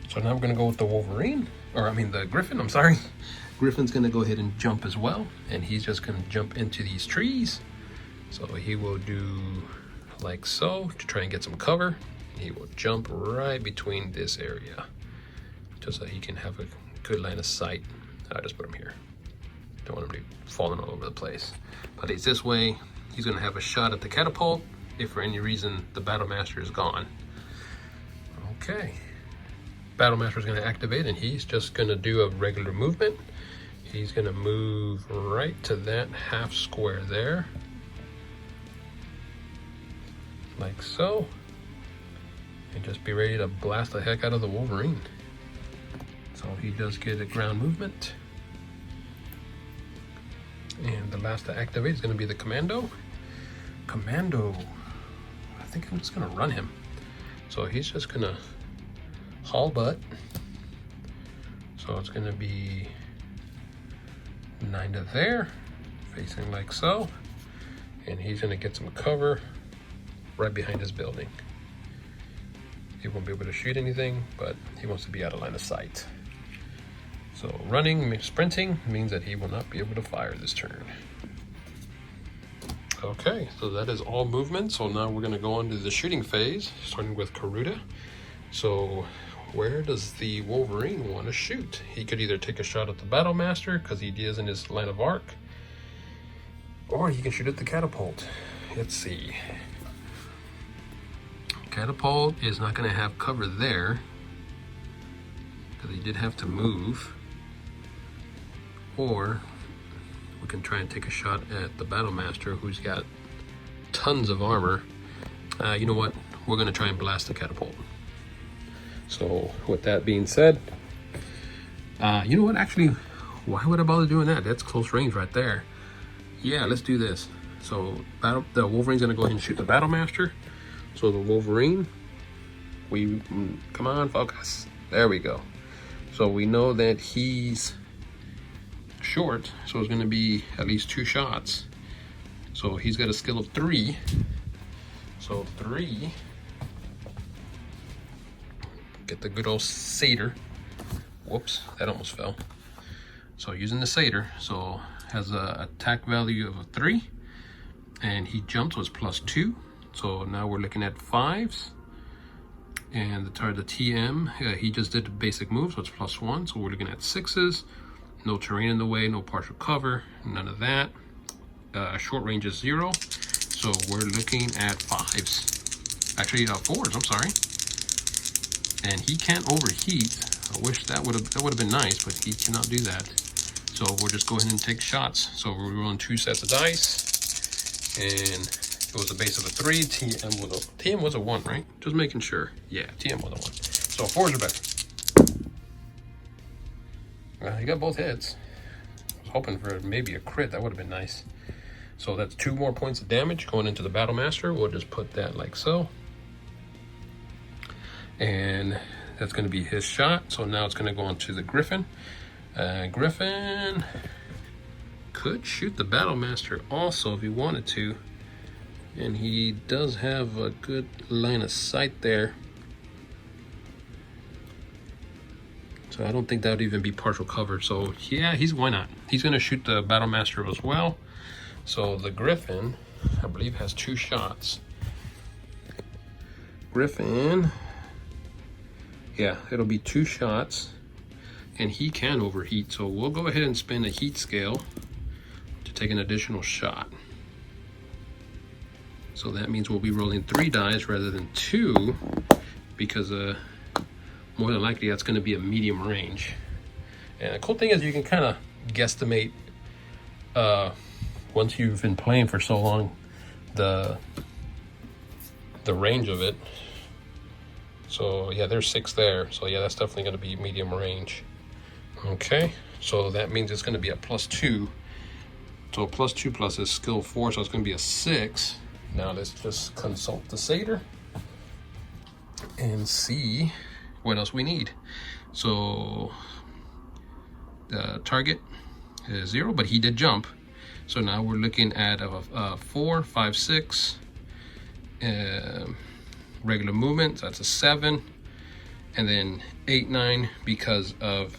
So now we're going to go with the Wolverine, or I mean the Griffin, I'm sorry. Griffin's going to go ahead and jump as well, and he's just going to jump into these trees. So he will do like so to try and get some cover. He will jump right between this area, just so he can have a good line of sight. I just put him here. Don't want him to be falling all over the place. But he's this way. He's going to have a shot at the catapult if for any reason the Battlemaster is gone. Okay. Battlemaster is going to activate, and he's just going to do a regular movement. He's going to move right to that half square there, like so, and just be ready to blast the heck out of the Wolverine. So he does get a ground movement. And the last to activate is going to be the Commando. Commando, I think I'm just going to run him. So he's just going to haul butt. So it's going to be 9 to there, facing like so. And he's going to get some cover right behind his building. He won't be able to shoot anything, but he wants to be out of line of sight. So running, sprinting means that he will not be able to fire this turn. Okay, so that is all movement. So now we're going to go on to the shooting phase, starting with Kurita. So where does the Wolverine want to shoot? He could either take a shot at the Battlemaster, because he is in his line of arc, or he can shoot at the catapult. Let's see. Catapult is not going to have cover there, because he did have to move. or we can try and take a shot at the Battlemaster, who's got tons of armor. You know what? We're gonna try and blast the catapult. So with that being said, you know what? Actually, why would I bother doing that? That's close range right there. Yeah, let's do this. So the Wolverine's gonna go ahead and shoot the Battlemaster. So the Wolverine, come on, focus. There we go. So we know that he's short, so it's gonna be at least 2 shots. So he's got a skill of 3. So 3. Get the good old satyr. Whoops, that almost fell. So using the satyr, so has a attack value of a 3, and he jumps was +2. So now we're looking at 5s. And the TM, he just did the basic move, so it's +1. So we're looking at 6s. No terrain in the way, no partial cover, none of that. Short range is 0. So we're looking at 5s. Actually, 4s, I'm sorry. And he can't overheat. I wish that would have been nice, but he cannot do that. So we'll just go ahead and take shots. So we're rolling 2 sets of dice, and it was a base of a 3. TM was a 1, right? Just making sure. Yeah, TM was a 1. So 4s are better. Well, he got both hits. I was hoping for maybe a crit. That would have been nice. So that's 2 more points of damage going into the Battlemaster. We'll just put that like so. And that's going to be his shot. So now it's going to go on to the Griffin. Griffin could shoot the Battlemaster also if he wanted to. And he does have a good line of sight there. So I don't think that would even be partial cover. So yeah, why not? He's going to shoot the Battlemaster as well. So the Griffin, I believe, has 2 shots. Griffin, yeah, it'll be 2 shots, and he can overheat. So we'll go ahead and spin a heat scale to take an additional shot. So that means we'll be rolling 3 dice rather than 2, because more than likely that's going to be a medium range. And the cool thing is you can kind of guesstimate once you've been playing for so long the range of it. So yeah, there's 6 there. So yeah, that's definitely going to be medium range. Okay, so that means it's going to be a +2. So +2 plus his skill 4, so it's going to be a 6. Now let's just consult the satyr and see what else we need. So the target is 0, but he did jump. So now we're looking at a 4, 5, 6 regular movement. So that's a 7, and then 8, 9 because of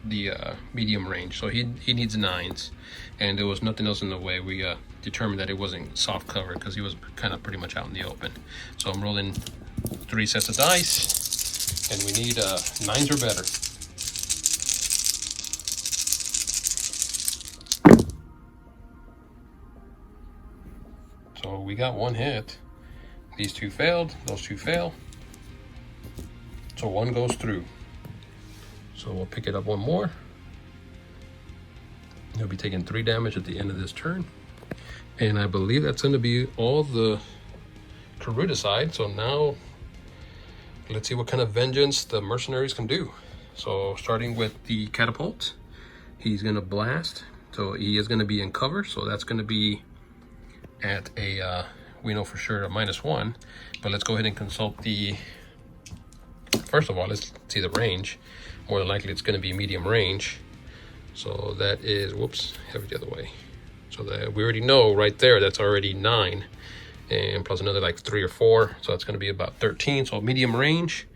the medium range. So he needs 9s, and there was nothing else in the way. We determined that it wasn't soft cover because he was kind of pretty much out in the open. So I'm rolling 3 sets of dice, and we need 9s or better. So we got 1 hit. These 2 failed, those 2 fail. So 1 goes through. So we'll pick it up 1 more. He'll be taking 3 damage at the end of this turn. And I believe that's going to be all the Kurita side. So now let's see what kind of vengeance the Mercenaries can do. So starting with the catapult, he's going to blast. So he is going to be in cover. So that's going to be at a, we know for sure, a -1. But let's go ahead and consult the, first of all, let's see the range. More than likely it's going to be medium range. So that is, whoops, have it the other way. So that we already know right there, that's already 9. And plus another like 3 or 4. So that's going to be about 13. So medium range.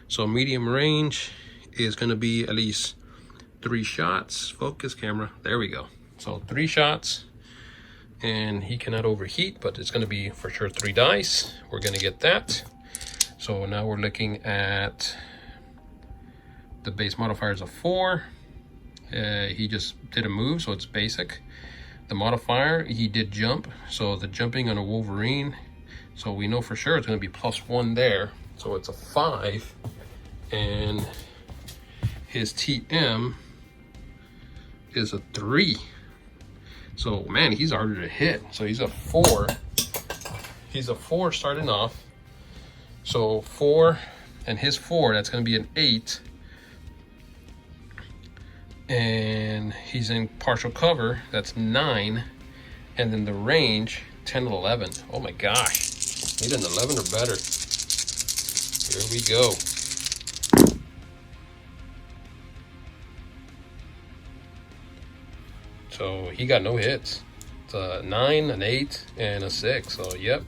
So medium range is going to be at least 3 shots. Focus camera. There we go. So 3 shots. And he cannot overheat, but it's going to be for sure 3 dice. We're going to get that. So now we're looking at the base modifier is a 4. He just did a move, so it's basic. The modifier, he did jump, so the jumping on a Wolverine, so we know for sure it's going to be +1 there. So it's a 5, and his TM is a 3. So man, he's harder to hit. So he's a 4. He's a 4 starting off. So 4 and his 4, that's going to be an 8. And he's in partial cover, that's 9. And then the range, 10 and 11. Oh my gosh, need an 11 or better. Here we go. So he got no hits. It's a 9, an 8, and a 6. So yep,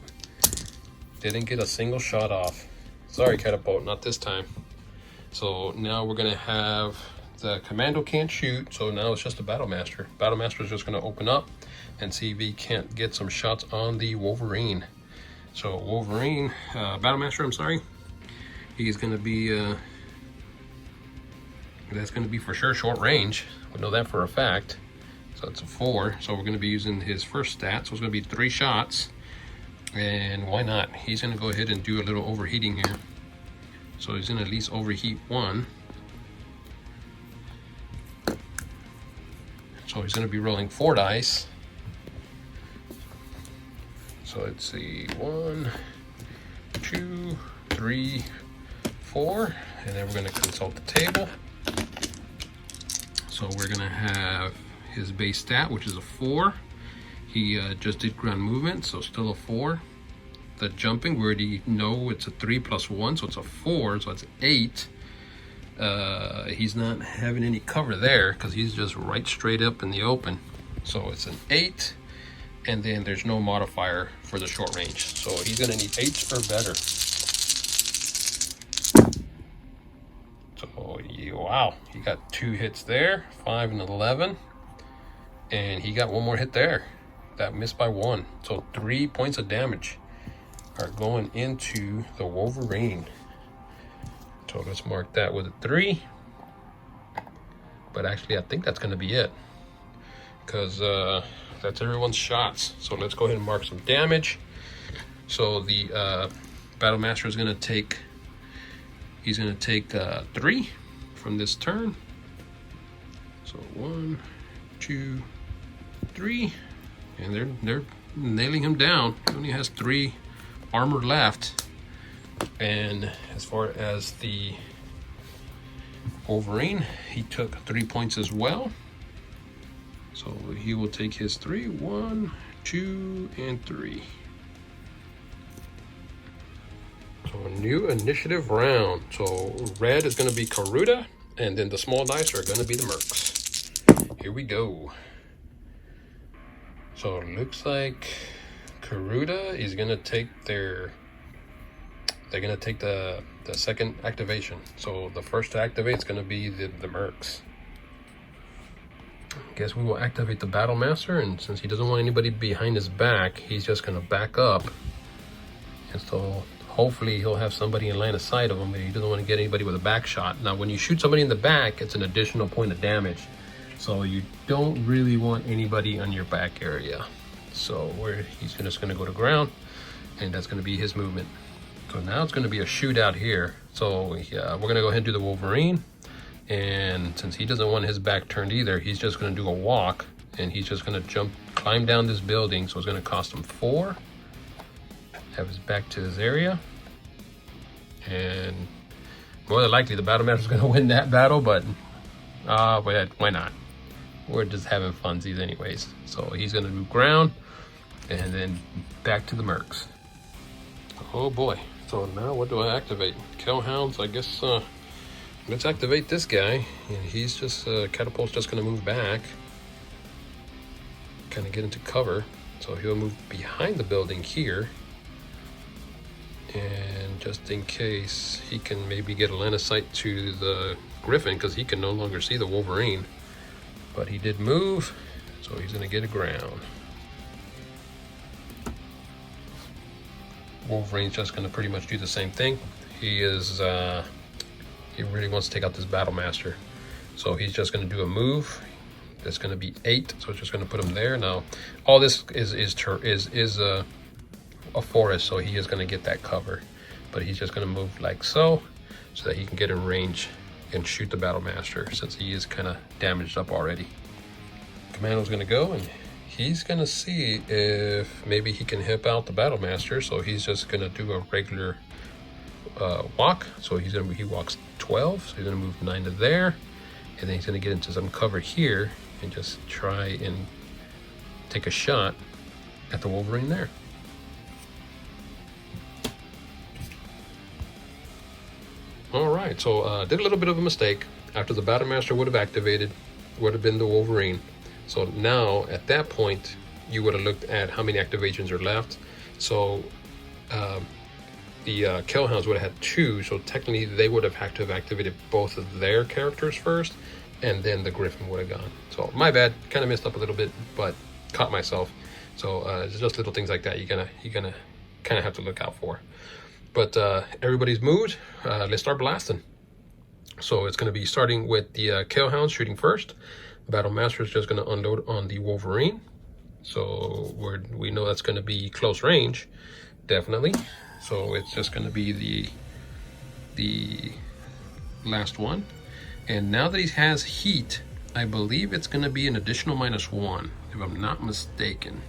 didn't get a single shot off. Sorry, Catapult, not this time. So now we're gonna have the Commando can't shoot, so now it's just a Battlemaster. Battlemaster is just gonna open up and see if he can't get some shots on the Wolverine. So Wolverine, Battlemaster, I'm sorry. He's gonna be, that's gonna be for sure short range. We know that for a fact. So it's a 4. So we're gonna be using his first stat. So it's gonna be 3 shots. And why not? He's gonna go ahead and do a little overheating here. So he's gonna at least overheat 1. So he's gonna be rolling 4 dice. So let's see, 1, 2, 3, 4, and then we're gonna consult the table. So we're gonna have his base stat, which is a 4. He just did ground movement, so still a 4. The jumping, we already know it's a 3 plus 1, so it's a 4, so it's 8. He's not having any cover there because he's just right straight up in the open. So it's an 8, and then there's no modifier for the short range. So he's gonna need 8 or better. So wow, he got 2 hits there, 5 and 11. And he got 1 more hit there. That missed by 1. So 3 points of damage are going into the Wolverine. So let's mark that with a 3. But actually, I think that's going to be it, because that's everyone's shots. So let's go ahead and mark some damage. So the Battlemaster is going to take, he's going to take 3 from this turn. So 1, 2, 3, and they're nailing him down. He only has 3 armor left. And as far as the Wolverine, he took 3 points as well. So he will take his 3. 1, 2, and 3. So a new initiative round. So red is going to be Kurita, and then the small dice are going to be the Mercs. Here we go. So it looks like Kurita is going to take their, they're going to take the second activation. So the first to activate is going to be the Mercs. Guess we will activate the Battlemaster, and since he doesn't want anybody behind his back, he's just going to back up. And so hopefully he'll have somebody in line of sight of him, but he doesn't want to get anybody with a back shot. Now when you shoot somebody in the back, it's an additional point of damage. So you don't really want anybody on your back area. So he's just going to go to ground, and that's going to be his movement. So now it's going to be a shootout here. So yeah, we're going to go ahead and do the Wolverine. And since he doesn't want his back turned either, he's just going to do a walk, and he's just going to climb down this building. So it's going to cost him 4. Have his back to his area. And more than likely the Battlemaster is going to win that battle, but why not? We're just having funsies anyways. So he's going to do ground, and then back to the Mercs. Oh boy. So now what do I activate? Kell Hounds, I guess. Let's activate this guy. And he's just, Catapult's just going to move back. Kind of get into cover. So he'll move behind the building here. And just in case, he can maybe get a line of sight to the Griffin, because he can no longer see the Wolverine. But he did move, so he's going to get a ground. Wolverine's just going to pretty much do the same thing. He is, he really wants to take out this Battlemaster. So he's just going to do a move. That's going to be 8, so it's just going to put him there. Now, all this is a forest, so he is going to get that cover. But he's just going to move like so that he can get in range and shoot the Battlemaster, since he is kind of damaged up already. Commando's gonna go and he's gonna see if maybe he can hip out the Battle Master. So he's just gonna do a regular walk. So he walks 12, so he's gonna move 9 to there, and then he's gonna get into some cover here and just try and take a shot at the Wolverine there. All right, so did a little bit of a mistake. After the Battle Master would have activated, would have been the Wolverine. So now at that point, you would have looked at how many activations are left. So the Kell Hounds would have had 2, so technically they would have had to have activated both of their characters first, and then the Griffin would have gone. So my bad, kind of messed up a little bit, but caught myself. So it's just little things like that you're gonna kind of have to look out for. But everybody's moved. Let's start blasting. So it's gonna be starting with the Kell Hounds shooting first. Battle Master is just gonna unload on the Wolverine. So we know that's gonna be close range, definitely. So it's just going to be the last one. And now that he has heat, I believe it's going to be an additional -1, if I'm not mistaken.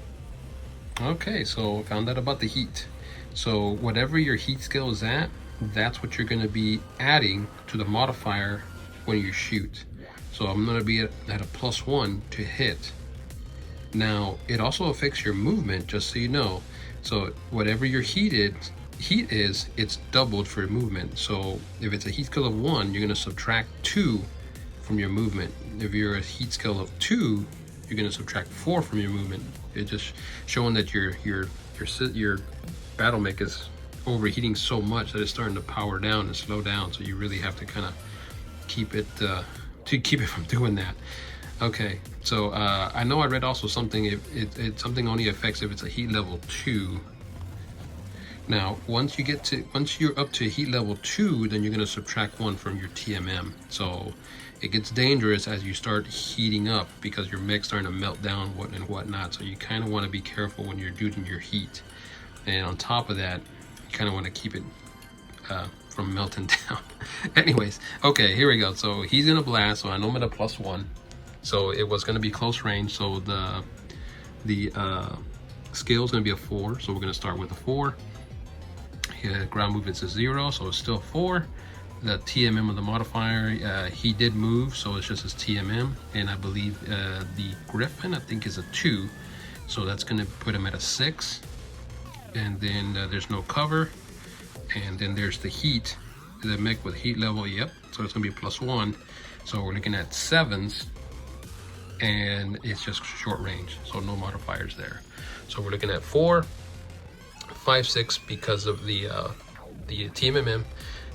Okay, so found out about the heat. So whatever your heat skill is at, that's what you're going to be adding to the modifier when you shoot. So I'm going to be at a +1 to hit. Now, it also affects your movement, just so you know. So whatever your heat is, it's doubled for your movement. So if it's a heat skill of 1, you're going to subtract 2 from your movement. If you're a heat skill of 2, you're going to subtract 4 from your movement. It's just showing that your battle mech is overheating so much that it's starting to power down and slow down. So you really have to kind of keep it from doing that. Okay, so I know I read also something, it something only affects if it's a heat level 2. Now, once you're up to heat level 2, then you're going to subtract 1 from your TMM. So it gets dangerous as you start heating up because your mech's starting to melt down and whatnot. So you kind of want to be careful when you're doing your heat. And on top of that, you kind of want to keep it from melting down. Anyways, okay, here we go. So he's going to blast. So I know I'm at a +1. So it was going to be close range. So the scale is going to be a 4. So we're going to start with a 4. Ground movement's a 0, so it's still 4. The TMM of the modifier, he did move, so it's just his TMM. And I believe the Griffin, I think, is a 2. So that's going to put him at a 6. And then there's no cover. And then there's the heat, the mech with heat level, yep. So it's going to be a +1. So we're looking at 7s. And it's just short range, so no modifiers there. So we're looking at 4, 5, 6 because of the TMM,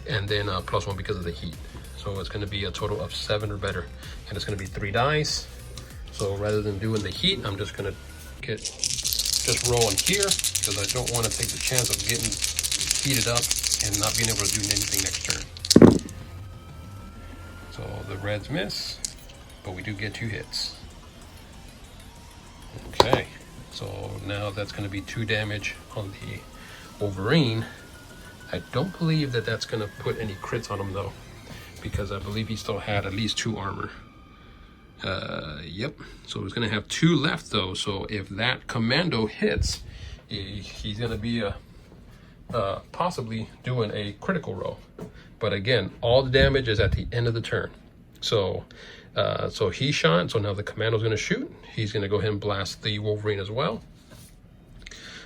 and then +1 because of the heat. So it's going to be a total of 7 or better, and it's going to be 3 dice. So rather than doing the heat, I'm just going to just rolling here because I don't want to take the chance of getting heated up and not being able to do anything next turn. So the reds miss, but we do get 2 hits. Okay. So now that's going to be 2 damage on the Wolverine. I don't believe that that's going to put any crits on him though, because I believe he still had at least 2 armor. Yep. So he's going to have 2 left though. So if that commando hits, he's going to be possibly doing a critical roll. But again, all the damage is at the end of the turn. So he shot, so now the commando's going to shoot. He's going to go ahead and blast the Wolverine as well.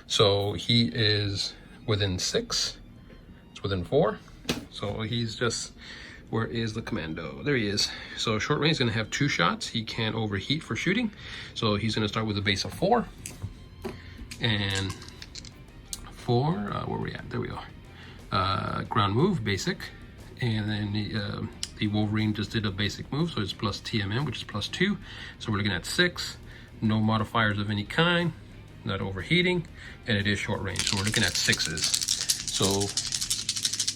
So he is within 6. It's within 4. So he's just, where is the commando? There he is. So short range is going to have 2 shots. He can't overheat for shooting. So he's going to start with a base of 4. And 4, where are we at? There we are. Ground move, basic. And then the Wolverine just did a basic move, so it's plus TMM, which is +2. So we're looking at 6. No modifiers of any kind, not overheating, and it is short range. So we're looking at 6s. So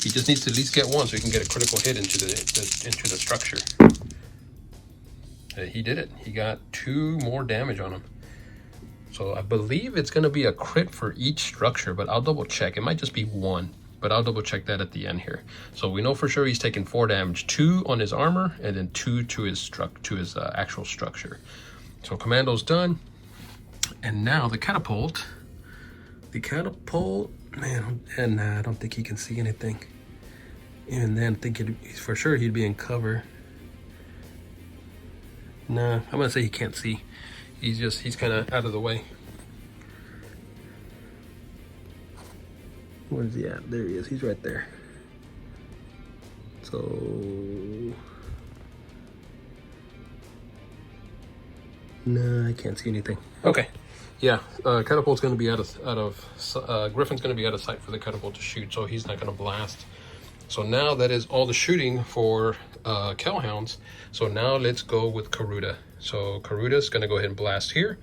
he just needs to at least get 1 so he can get a critical hit into the structure. He did it. He got 2 more damage on him. So I believe it's going to be a crit for each structure, but I'll double check. It might just be 1. But I'll double check that at the end here. So we know for sure he's taking 4 damage, 2 on his armor, and then 2 to his actual structure. So commando's done. And now the catapult. The catapult, man, and I don't think he can see anything. Even then, I think for sure he'd be in cover. Nah, I'm gonna say he can't see. He's kind of out of the way. Where's he at? There he is. He's right there. So no, I can't see anything. Okay, yeah, catapult's going to be Griffin's going to be out of sight for the catapult to shoot, so he's not going to blast. So now that is all the shooting for Kell Hounds. So now let's go with Kurita. So Kurita's going to go ahead and blast here.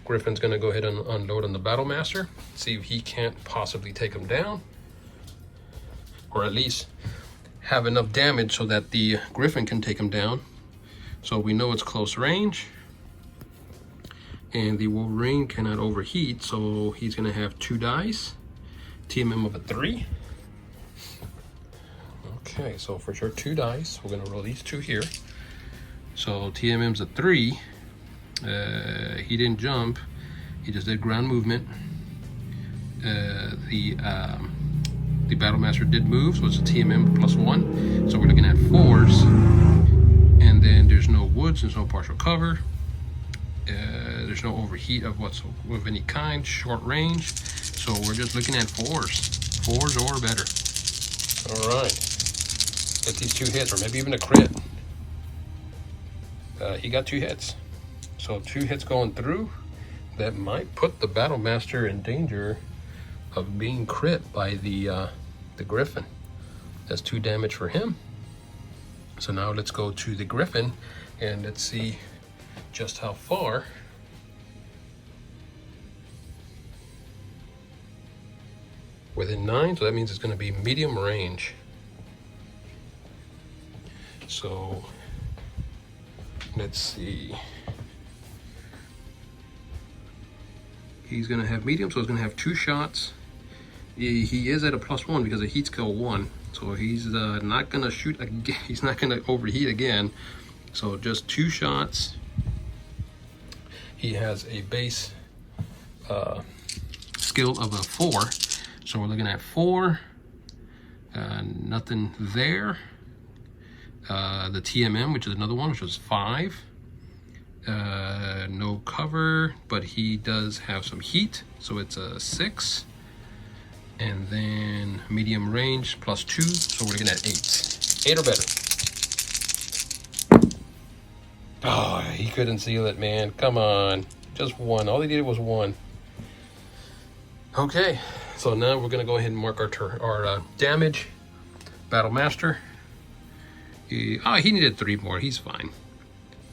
Griffin's going to go ahead and unload on the Battlemaster. See if he can't possibly take him down, or at least have enough damage so that the Griffin can take him down. So we know it's close range, and the Wolverine cannot overheat, so he's gonna have 2 dice, TMM of a 3. Okay, so for sure 2 dice. We're gonna roll these 2 here. So TMM's a 3. He didn't jump, he just did ground movement. The Battlemaster did move, so it's a TMM +1. So we're looking at 4s. And then there's no woods, there's no partial cover. There's no overheat of any kind, short range. So we're just looking at 4s. 4s or better. All right. Get these 2 hits, or maybe even a crit. He got 2 hits. So 2 hits going through. That might put the Battlemaster in danger of being crit by the Griffin. That's 2 damage for him. So now let's go to the Griffin and let's see just how far. Within 9, so that means it's going to be medium range. So let's see. He's going to have medium, so he's going to have 2 shots. He is at a +1 because of heat skill 1. So he's not going to shoot again. He's not going to overheat again. So just 2 shots. He has a base skill of a 4. So we're looking at 4. Nothing there. The TMM, which is another one, which was 5. No cover, but he does have some heat, so it's a 6. And then medium range +2, so we're looking at 8. 8 or better. Oh, he couldn't seal it, man. Come on. Just 1. All he needed was 1. Okay, so now we're gonna go ahead and mark our damage. Battlemaster. He needed 3 more. He's fine.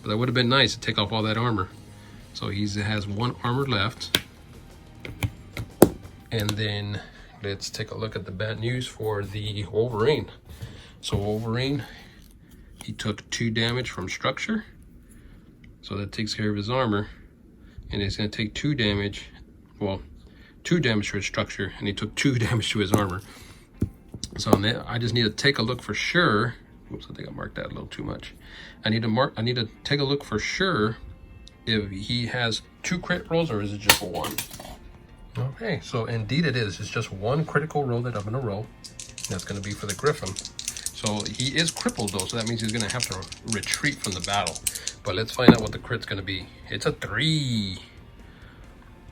But that would have been nice to take off all that armor. So he has 1 armor left. And then let's take a look at the bad news for the Wolverine. So Wolverine, he took 2 damage from structure. So that takes care of his armor. And he's going to take 2 damage. Well, 2 damage to his structure. And he took 2 damage to his armor. So I just need to take a look for sure. Oops, I think I marked that a little too much. I need to take a look for sure if he has 2 crit rolls or is it just 1. Okay, so indeed it is. It's just 1 critical roll that I'm going to roll. That's going to be for the Griffin. So he is crippled though, so that means he's going to have to retreat from the battle. But let's find out what the crit's going to be. It's a 3.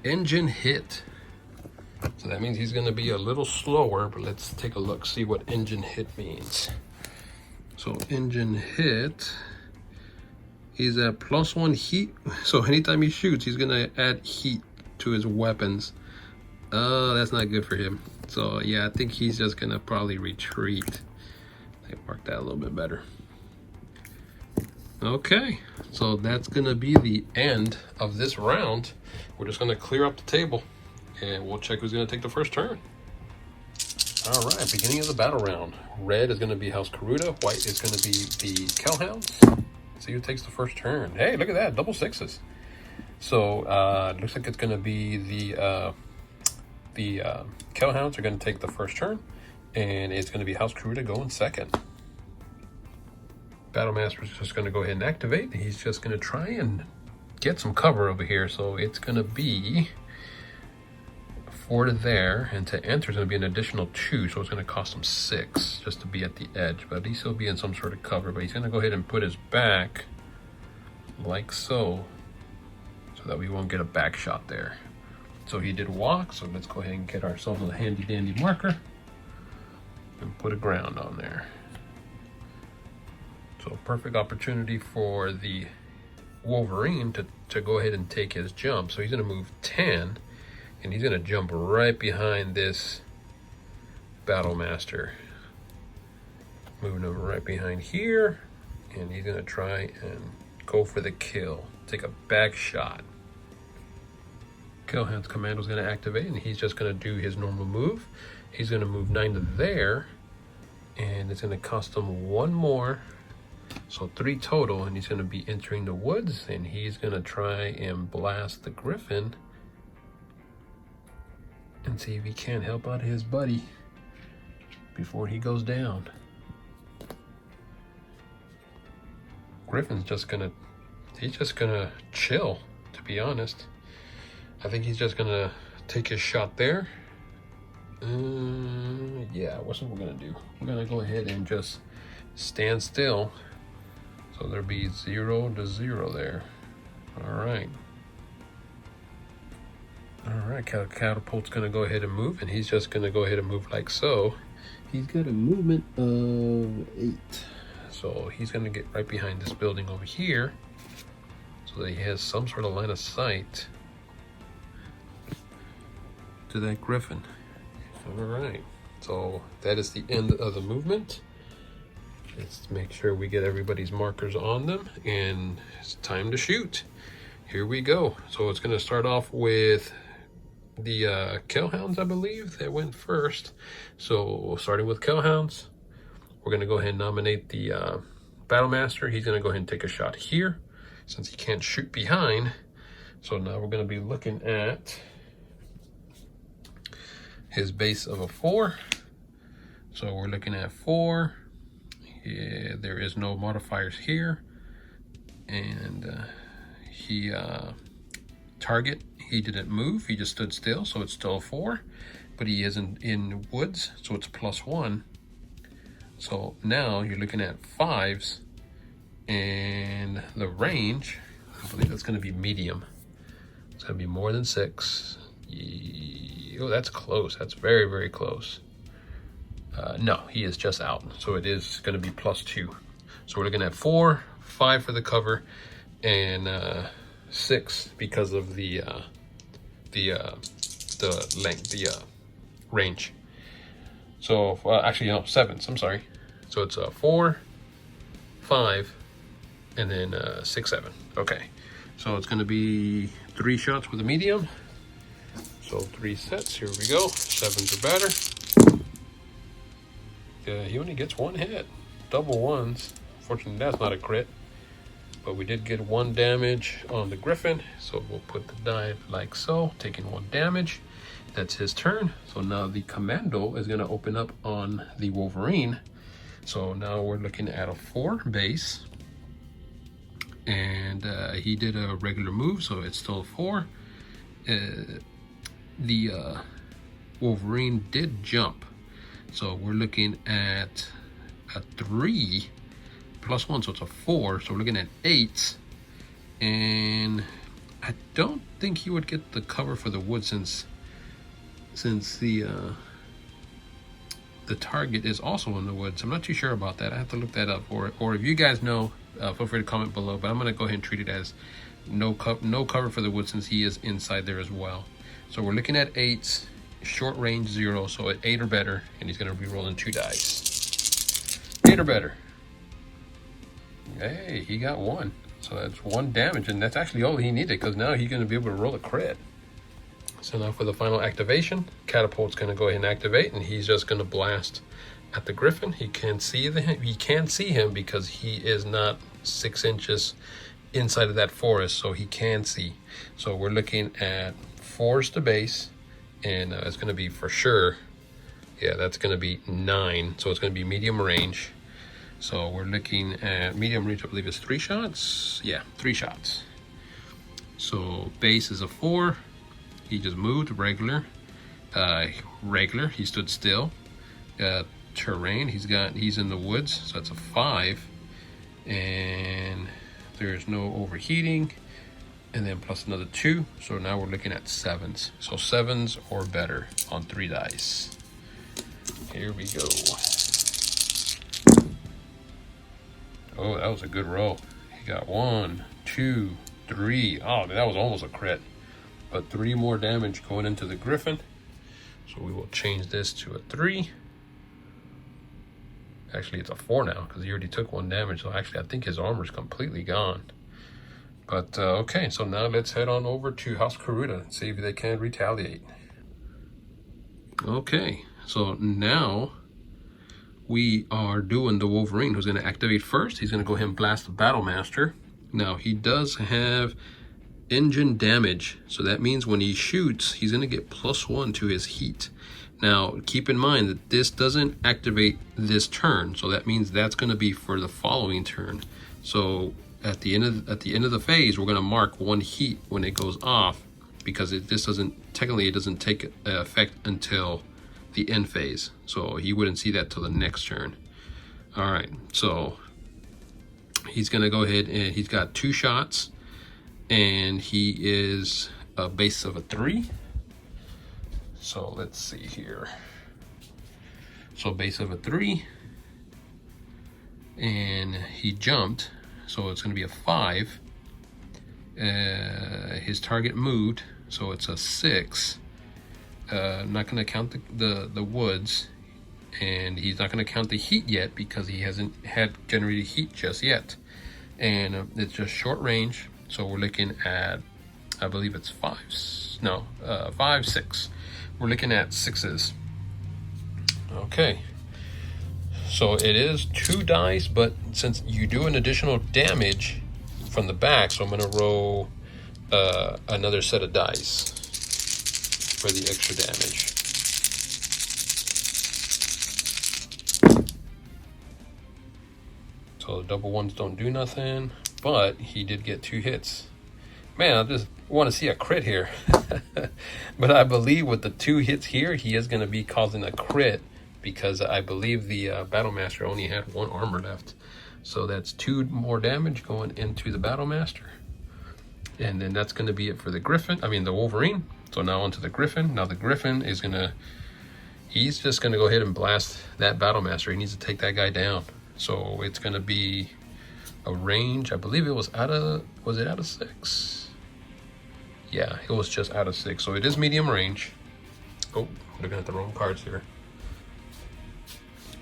Engine hit. So that means he's going to be a little slower, but let's take a look, see what engine hit means. So engine hit is at +1 heat. So anytime he shoots, he's going to add heat to his weapons. Oh, that's not good for him. So yeah, I think he's just going to probably retreat. They mark that a little bit better. Okay, so that's going to be the end of this round. We're just going to clear up the table and we'll check who's going to take the first turn. All right, beginning of the battle round. Red is going to be House Kurita. White is going to be the Kell Hounds. See who takes the first turn. Hey, look at that, double 6s. So looks like it's going to be the Kell Hounds are going to take the first turn, and it's going to be House Kurita going second. Battlemaster is just going to go ahead and activate. He's just going to try and get some cover over here. So it's going to be 4 to there, and to enter is going to be an additional 2, so it's going to cost him 6 just to be at the edge. But at least he'll be in some sort of cover. But he's going to go ahead and put his back like so that we won't get a back shot there. So he did walk, so let's go ahead and get ourselves a handy dandy marker and put a ground on there. So perfect opportunity for the Wolverine to go ahead and take his jump. So he's going to move 10, and he's going to jump right behind this Battlemaster. Moving him right behind here, and he's going to try and go for the kill. Take a back shot. Kell Hound's commando is going to activate, and he's just going to do his normal move. He's going to move 9 to there, and it's going to cost him 1 more. So 3 total, and he's going to be entering the woods, and he's going to try and blast the Griffin and see if he can't help out his buddy before he goes down. Griffin's just gonna chill, to be honest. I think he's just gonna take his shot there. Yeah, what's what we're gonna do? We're gonna go ahead and just stand still. So there'll be 0 to 0 there. All right. All right, Catapult's gonna go ahead and move, and he's just gonna go ahead and move like so. He's got a movement of 8. So he's gonna get right behind this building over here so that he has some sort of line of sight to that Griffin. All right, so that is the end of the movement. Let's make sure we get everybody's markers on them, and it's time to shoot. Here we go. So it's gonna start off with the Kell Hounds, I believe, that went first. So starting with Kell Hounds, we're gonna go ahead and nominate the Battlemaster. He's gonna go ahead and take a shot here since he can't shoot behind. So now we're gonna be looking at his base of a 4. So we're looking at 4. Yeah, there is no modifiers here. And he target, he didn't move, he just stood still, so it's still a 4. But he isn't in woods, so it's +1. So now you're looking at 5s, and the range, I believe that's going to be medium. It's going to be more than 6. Oh, that's close. That's very, very close. No, he is just out, so it is going to be +2. So we're looking at 4, 5 for the cover, and 6 because of the length, the range. So actually, no, 7s. I'm sorry. So it's 4, 5, and then 6, 7. Okay. So it's going to be 3 shots with a medium. So 3 sets. Here we go. 7s are better. Yeah, he only gets 1 hit. Double 1s. Fortunately, that's not a crit. But we did get 1 damage on the Griffin. So we'll put the die like so, taking 1 damage. That's his turn. So now the commando is going to open up on the Wolverine. So now we're looking at a 4 base. And he did a regular move, so it's still a 4. The Wolverine did jump. So we're looking at a 3 +1, so it's a 4. So we're looking at 8. And I don't think he would get the cover for the wood since the target is also in the woods. I'm not too sure about that. I have to look that up. Or if you guys know, feel free to comment below. But I'm going to go ahead and treat it as no cover for the wood since he is inside there as well. So we're looking at 8s, short range 0. So at 8 or better, and he's going to be rolling 2 dice. 8 or better. Hey, he got 1. So that's 1 damage, and that's actually all he needed because now he's going to be able to roll a crit. So now for the final activation, Catapult's going to go ahead and activate, and he's just going to blast at the Griffin. He can't see him because he is not 6 inches inside of that forest, so he can see. So we're looking at 4s to base, and it's going to be for sure, yeah, that's going to be 9. So it's going to be medium range. So we're looking at medium range, I believe is 3 shots. Yeah, 3 shots. So base is a 4. He just moved. Regular. Regular. He stood still. Terrain. He's in the woods. So that's a 5. And there's no overheating. And then plus another 2. So now we're looking at 7s. So 7s or better on 3 dice. Here we go. Oh, that was a good roll. He got 1, 2, 3. Oh, that was almost a crit. But 3 more damage going into the Griffin. So we will change this to a 3. Actually, it's a 4 now because he already took 1 damage. So actually, I think his armor's completely gone. But okay, so now let's head on over to House Kurita and see if they can retaliate. Okay, so now we are doing the Wolverine, who's going to activate first. He's going to go ahead and blast the Battlemaster. Now, he does have engine damage, so that means when he shoots, he's going to get +1 to his heat. Now, keep in mind that this doesn't activate this turn, so that means that's going to be for the following turn. So at the end of the phase, we're going to mark 1 heat when it goes off, because it doesn't take effect until the end phase, so he wouldn't see that till the next turn. All right, so he's gonna go ahead and he's got 2 shots, and he is a base of a 3. So let's see here. So base of a 3, and he jumped, so it's gonna be a 5. His target moved, so it's a 6. Not going to count the woods, and he's not going to count the heat yet because he hasn't had generated heat just yet. And it's just short range, so we're looking at, I believe it's 5s. No, 5, 6. We're looking at 6s. Okay. So it is 2 dice, but since you do an additional damage from the back, so I'm going to roll another set of dice for the extra damage. So the double ones don't do nothing, but he did get 2 hits. Man, I just want to see a crit here. But I believe with the 2 hits here, he is going to be causing a crit because I believe the Battlemaster only had 1 armor left. So that's 2 more damage going into the Battlemaster. And then that's going to be it for the the Wolverine. So now onto the Griffin. Now the Griffin is he's just gonna go ahead and blast that Battlemaster. He needs to take that guy down. So it's gonna be a range. I believe it was out of 6? Yeah, it was just out of 6. So it is medium range. Oh, looking at the wrong cards here.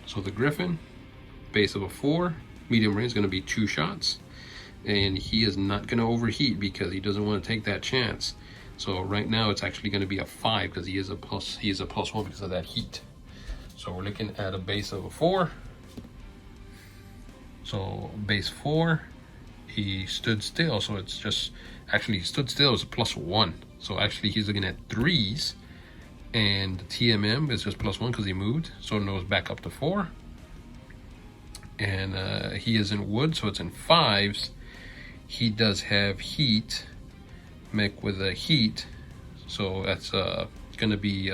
So the Griffin, base of a 4, medium range is gonna be 2 shots. And he is not gonna overheat because he doesn't want to take that chance. So right now it's actually going to be a 5 because he is a +1 because of that heat. So we're looking at a base of a 4. So base 4, he stood still. So it's just actually he stood still is a +1. So actually he's looking at 3s, and the TMM is just +1 because he moved. So it goes back up to 4. And he is in wood, so it's in 5s. He does have heat. Mech with a heat, so that's going to be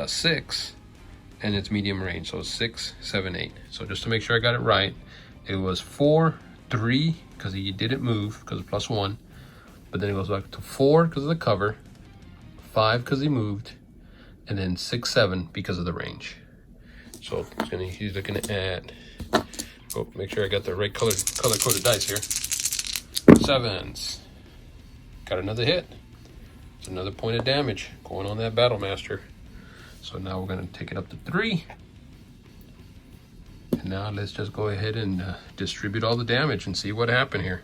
6, and it's medium range, so 6, 7, 8. So just to make sure I got it right, it was 4, 3 because he didn't move because of +1, but then it goes back to 4 because of the cover, 5 because he moved, and then 6, 7 because of the range. So he's looking at, oh, make sure I got the right color coded dice here. 7s. Got another hit. It's another point of damage going on that Battlemaster. So now we're going to take it up to 3. And now let's just go ahead and distribute all the damage and see what happened here.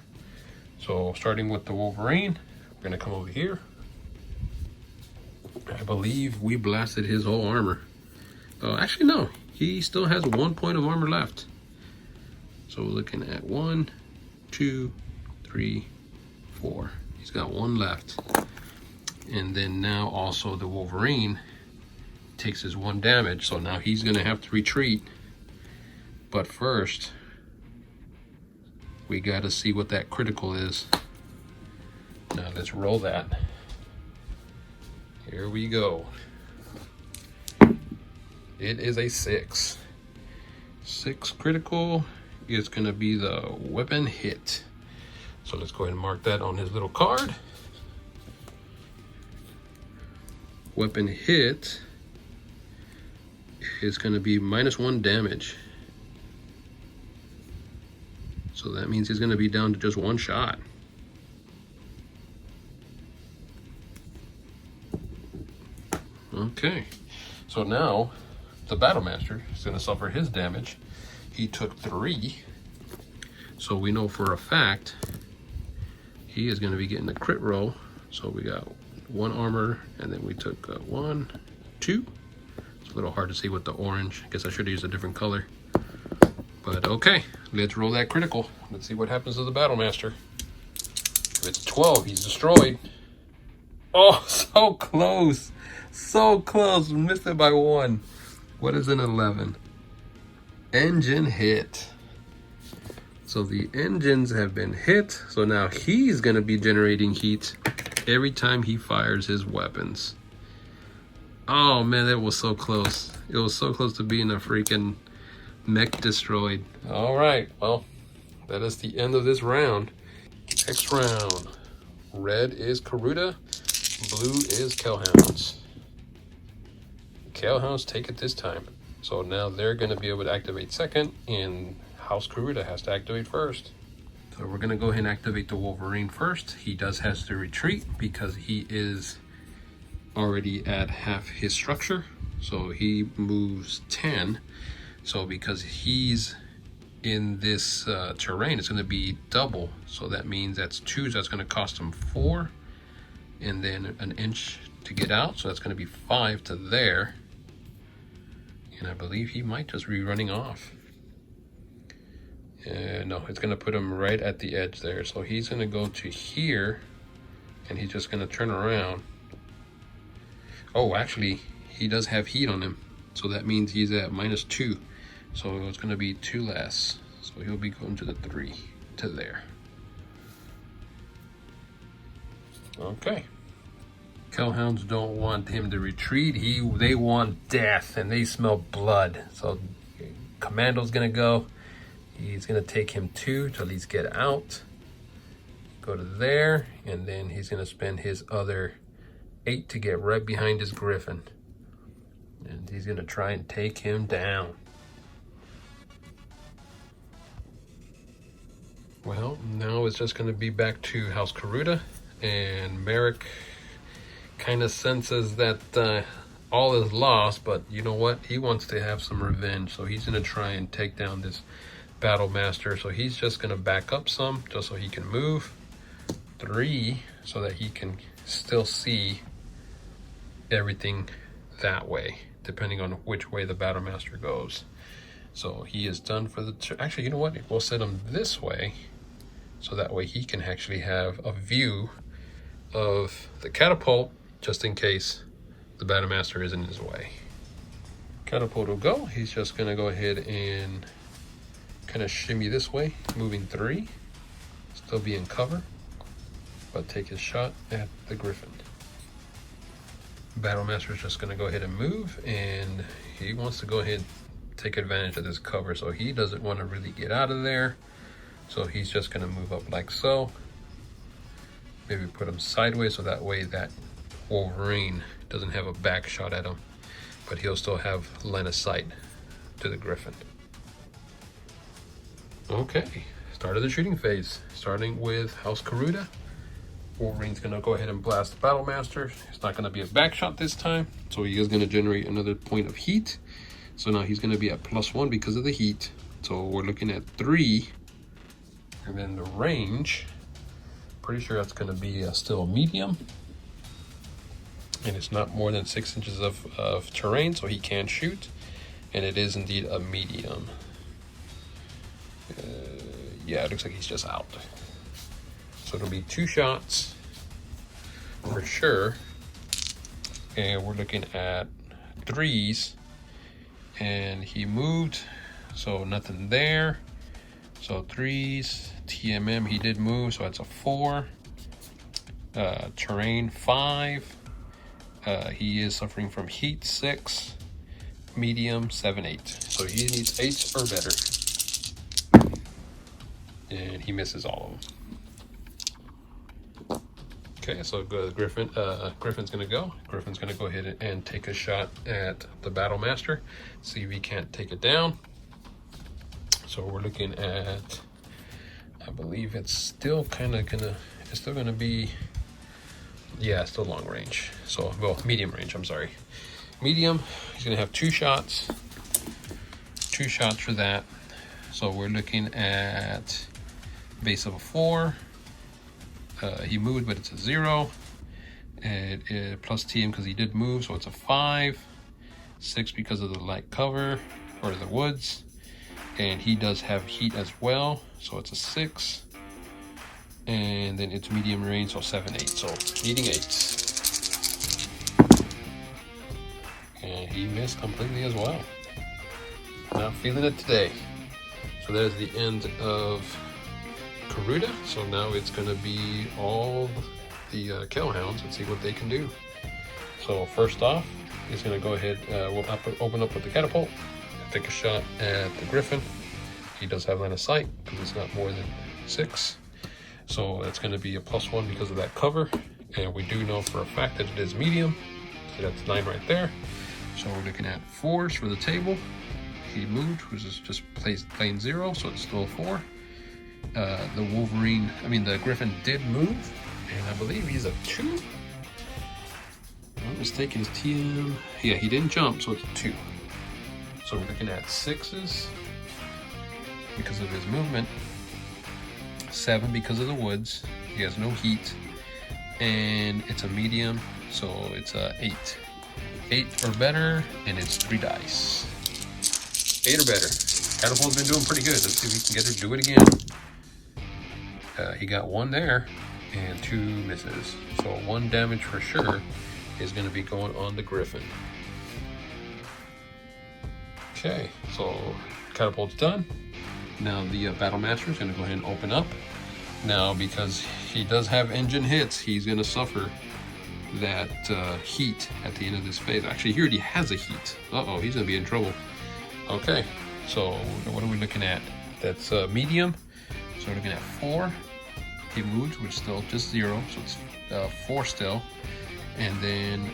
So starting with the Wolverine, we're going to come over here. I believe we blasted his whole armor. Actually, no. He still has 1 point of armor left. So we're looking at 1, 2, 3, 4. He's got 1 left. And then now also the Wolverine takes his 1 damage. So now he's going to have to retreat. But first, we got to see what that critical is. Now let's roll that. Here we go. It is a 6. 6 critical is going to be the weapon hit. So let's go ahead and mark that on his little card. Weapon hit is going to be -1 damage. So that means he's going to be down to just 1 shot. Okay, so now the Battlemaster is going to suffer his damage. He took 3, so we know for a fact he is going to be getting a crit roll. So we got 1 armor, and then we took 1, 2. It's a little hard to see with the orange. I guess I should have used a different color. But okay, let's roll that critical. Let's see what happens to the Battlemaster. If it's 12, he's destroyed. Oh, so close. So close. Missed it by 1. What is an 11? Engine hit. So the engines have been hit. So now he's going to be generating heat every time he fires his weapons. Oh man, that was so close. It was so close to being a freaking mech destroyed. All right, well, that is the end of this round. Next round. Red is Kurita. Blue is Kell Hounds. Kell Hounds take it this time. So now they're going to be able to activate second, and House Kurita has to activate first. So we're going to go ahead and activate the Wolverine first. He does have to retreat because he is already at half his structure. So he moves 10. So because he's in this terrain, it's going to be double. So that means that's 2, so that's going to cost him 4. And then an inch to get out, so that's going to be 5 to there. And I believe he might just be running off. No, it's going to put him right at the edge there. So he's going to go to here, and he's just going to turn around. Oh, actually, he does have heat on him. So that means he's at -2. So it's going to be 2 less. So he'll be going to the 3 to there. Okay. Kell Hounds don't want him to retreat. They want death, and they smell blood. So Commando's gonna go. He's gonna take him 2 to at least get out. Go to there, and then he's gonna spend his other 8 to get right behind his Griffin. And he's gonna try and take him down. Well, now it's just gonna be back to House Kurita, and Marik kind of senses that all is lost, but you know what? He wants to have some revenge, so he's going to try and take down this Battlemaster. So he's just going to back up some, just so he can move 3, so that he can still see everything that way, depending on which way the Battlemaster goes. So he is done for the... Actually, you know what? We'll set him this way, so that way he can actually have a view of the catapult, just in case the Battlemaster is in his way. Catapult will go. He's just going to go ahead and kind of shimmy this way, moving 3. Still be in cover, but take his shot at the Griffin. Battlemaster is just going to go ahead and move, and he wants to go ahead and take advantage of this cover, so he doesn't want to really get out of there. So he's just going to move up like so. Maybe put him sideways, so that way that Wolverine doesn't have a back shot at him, but he'll still have line of sight to the Griffin. Okay, start of the shooting phase. Starting with House Kurita. Wolverine's gonna go ahead and blast the Battlemaster. It's not gonna be a back shot this time, so he is gonna generate another point of heat. So now he's gonna be at +1 because of the heat. So we're looking at 3, and then the range, pretty sure that's gonna be still a medium. And it's not more than 6 inches of terrain, so he can shoot. And it is indeed a medium. Yeah, it looks like he's just out. So it'll be 2 shots for sure. And we're looking at 3s. And he moved, so nothing there. So 3s, TMM, he did move, so that's a 4. Terrain 5. He is suffering from heat 6. Medium 7, 8. So he needs 8 or better. And he misses all of them. Okay, so go Griffin. Griffin's gonna go. Griffin's gonna go ahead and take a shot at the Battle Master. See if he can't take it down. So we're looking at, I believe it's still it's still gonna be, yeah, still long range. So, well, medium range, I'm sorry. Medium, he's gonna have 2 shots. 2 shots for that. So we're looking at base of a 4. He moved, but it's a 0. And plus TM because he did move, so it's a 5. 6 because of the light cover or the woods. And he does have heat as well, so it's a 6. And then it's medium range, so 7, 8. So needing 8s. And he missed completely as well. Not feeling it today. So there's the end of Kurita. So now it's going to be all the Kell Hounds and see what they can do. So first off, he's going to go ahead, we'll open up with the catapult, take a shot at the Griffin. He does have line of sight because it's not more than 6. So that's going to be a +1 because of that cover. And we do know for a fact that it is medium. So that's 9 right there. So we're looking at 4s for the table. He moved, which is just plain 0, so it's still a 4. The Griffin did move, and I believe he's a 2. If I'm not mistaken, his TM, yeah, he didn't jump, so it's a 2. So we're looking at 6s because of his movement, 7 because of the woods. He has no heat, and it's a medium, so it's a 8. 8 or better, and it's 3 dice. 8 or better. Catapult's been doing pretty good. Let's see if we can get her to do it again. He got 1 there and 2 misses. So 1 damage for sure is going to be going on the Griffin. Okay, so catapult's done. Now the Battle Master is going to go ahead and open up. Now because he does have engine hits, he's going to suffer that heat at the end of this phase. Actually, he already has a heat. Uh-oh, he's going to be in trouble. Okay, so what are we looking at? That's medium. So we're looking at 4. He moved, which is still just 0, so it's 4 still. And then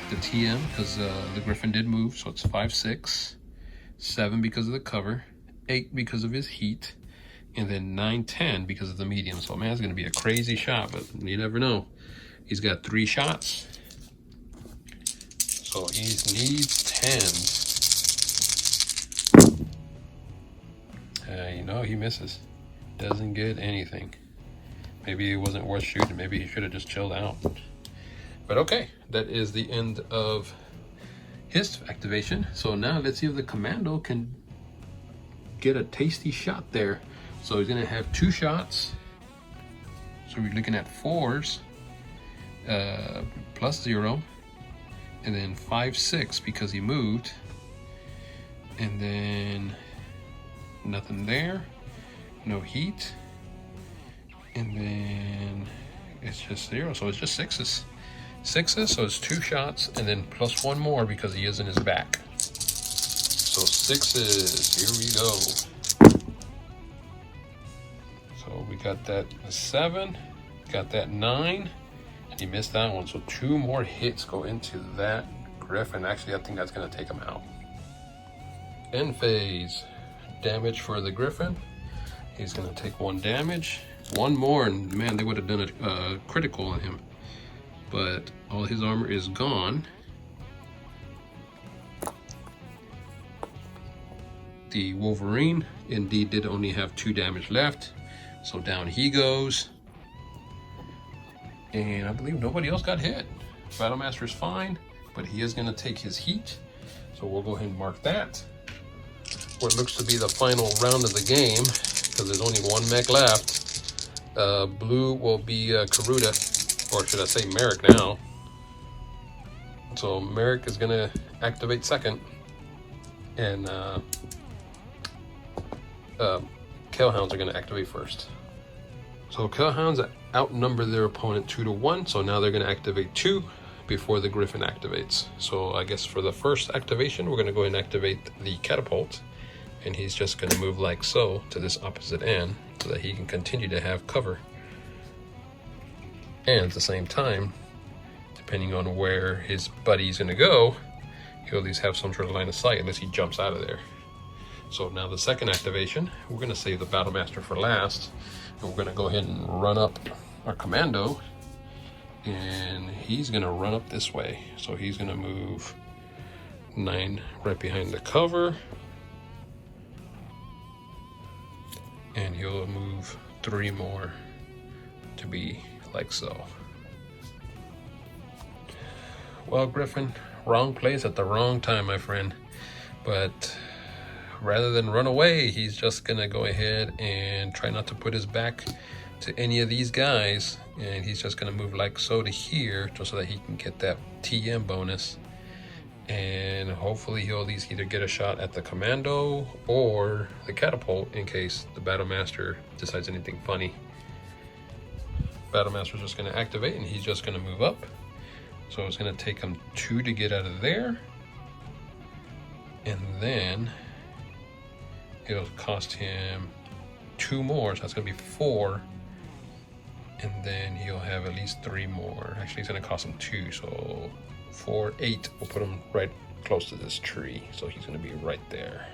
the TM, because the Griffin did move, so it's 5, 6. 7 because of the cover. 8 because of his heat. And then 9, 10 because of the medium. So man, it's going to be a crazy shot, but you never know. He's got 3 shots. So he needs 10s. He misses. Doesn't get anything. Maybe it wasn't worth shooting. Maybe he should have just chilled out. But okay, that is the end of his activation. So now let's see if the commando can get a tasty shot there. So he's gonna have 2 shots. So we're looking at 4s, +0, and then 5, 6 because he moved, and then nothing there, no heat, and then it's just 0, so it's just 6s. 6s, so it's 2 shots, and then +1 more because he is in his back. So 6s, here we go. So we got that 7, got that 9, and he missed that one. So 2 more hits go into that Griffin. Actually, I think that's gonna take him out. End phase. Damage for the Griffin. He's gonna take 1 damage. 1 more, and man, they would have done a critical on him. But all his armor is gone. The Wolverine indeed did only have 2 damage left. So down he goes. And I believe nobody else got hit. Battlemaster is fine, but he is gonna take his heat. So we'll go ahead and mark that. What looks to be the final round of the game, because there's only 1 mech left. Blue will be Kurita, or should I say Marik now. So Marik is gonna activate second, and Kell Hounds are gonna activate first. So Kell Hounds outnumber their opponent 2-1, so now they're going to activate 2 before the Griffin activates. So I guess for the first activation, we're going to go ahead and activate the catapult, and he's just going to move like so to this opposite end so that he can continue to have cover. And at the same time, depending on where his buddy's going to go, he'll at least have some sort of line of sight unless he jumps out of there. So now the second activation, we're going to save the Battlemaster for last, and we're going to go ahead and run up our commando, and he's going to run up this way. So he's going to move 9 right behind the cover, and he'll move 3 more to be like so. Well, Griffin, wrong place at the wrong time, my friend. But rather than run away, he's just gonna go ahead and try not to put his back to any of these guys, and he's just gonna move like so to here just so that he can get that TM bonus, and hopefully he'll at least either get a shot at the commando or the catapult in case the Battlemaster decides anything funny. Battlemaster's just gonna activate, and he's just gonna move up. So it's gonna take him 2 to get out of there, and then it'll cost him 2 more, so that's gonna be 4, and then he'll have at least 3 more. Actually, it's gonna cost him 2, so 4, 8. We'll put him right close to this tree, so he's gonna be right there.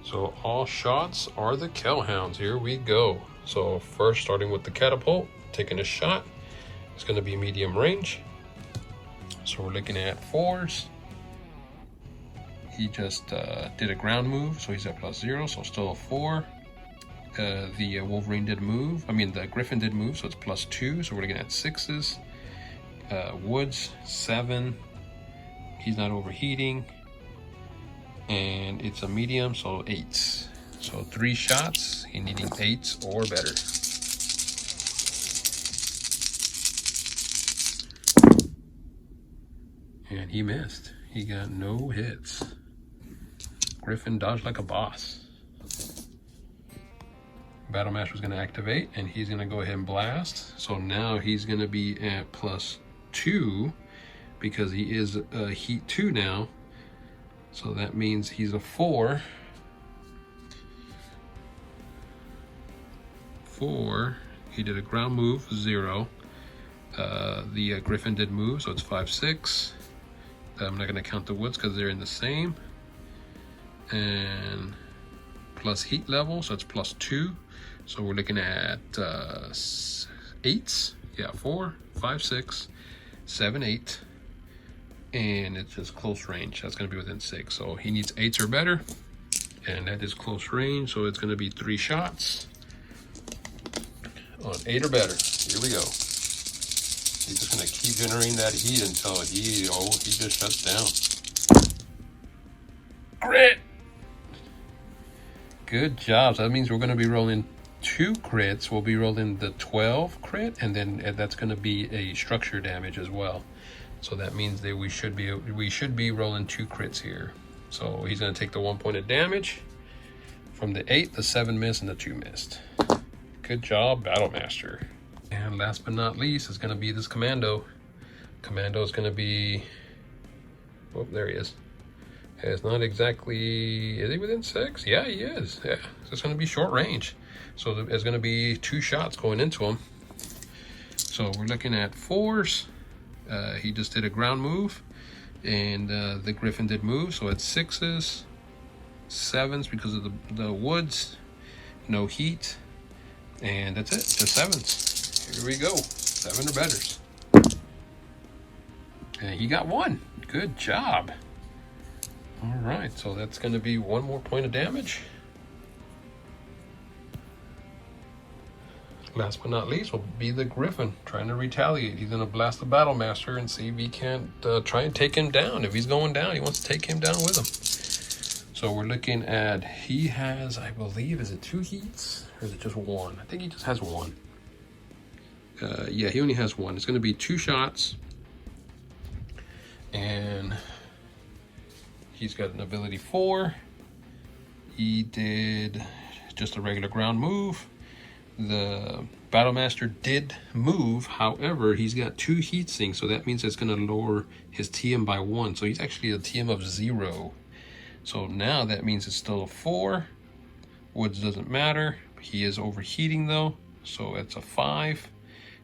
So all shots are the Kell Hounds. Here we go. So first, starting with the catapult, taking a shot. It's gonna be medium range. So we're looking at 4s. He just did a ground move, so he's at +0, so still a 4. The Wolverine did move. The Griffin did move, so it's +2. So we're looking at 6s. Woods 7. He's not overheating, and it's a medium, so 8s. So 3 shots. He's needing 8s or better. And he missed. He got no hits. Griffin dodged like a boss. Battlemaster's going to activate, and he's going to go ahead and blast. So now he's going to be at +2 because he is a heat 2 now. So that means he's a 4. 4. He did a ground move, 0. The Griffin did move, so it's 5, 6. I'm not going to count the woods because they're in the same. And plus heat level, so it's +2. So we're looking at 8s. Yeah, 4, 5, 6, 7, 8. And it's just close range. That's going to be within 6. So he needs 8s or better. And that is close range. So it's going to be 3 shots on 8 or better. Here we go. He's just going to keep generating that heat until he just shuts down. Crit! Good job. So that means we're going to be rolling 2 crits. We'll be rolling the 12 crit, and then that's going to be a structure damage as well. So that means that we should be rolling 2 crits here. So he's going to take the 1 point of damage from the 8, the 7 missed, and the 2 missed. Good job, Battlemaster. And last but not least is going to be this commando. Commando is going to be... Oh, there he is. It's not exactly... Is he within 6? Yeah, he is. Yeah, so it's going to be short range. So there's going to be 2 shots going into him. So we're looking at 4s. He just did a ground move. And the Griffin did move. So it's 6s. 7s because of the woods. No heat. And that's it. Just 7s. Here we go. 7 or betters. And he got 1. Good job. All right, so that's going to be 1 more point of damage. Last but not least will be the Griffin trying to retaliate. He's going to blast the Battlemaster and see if he can't try and take him down. If he's going down, he wants to take him down with him. So we're looking at, he has, I believe, is it 2 heats or is it just 1? I think he just has 1. Yeah, he only has 1. It's going to be 2 shots. And he's got an ability 4. He did just a regular ground move. the Battlemaster did move. However, he's got 2 heat sinks, so that means it's going to lower his TM by 1. So he's actually a TM of 0. So now that means it's still a 4. Woods doesn't matter. He is overheating though, so it's a 5,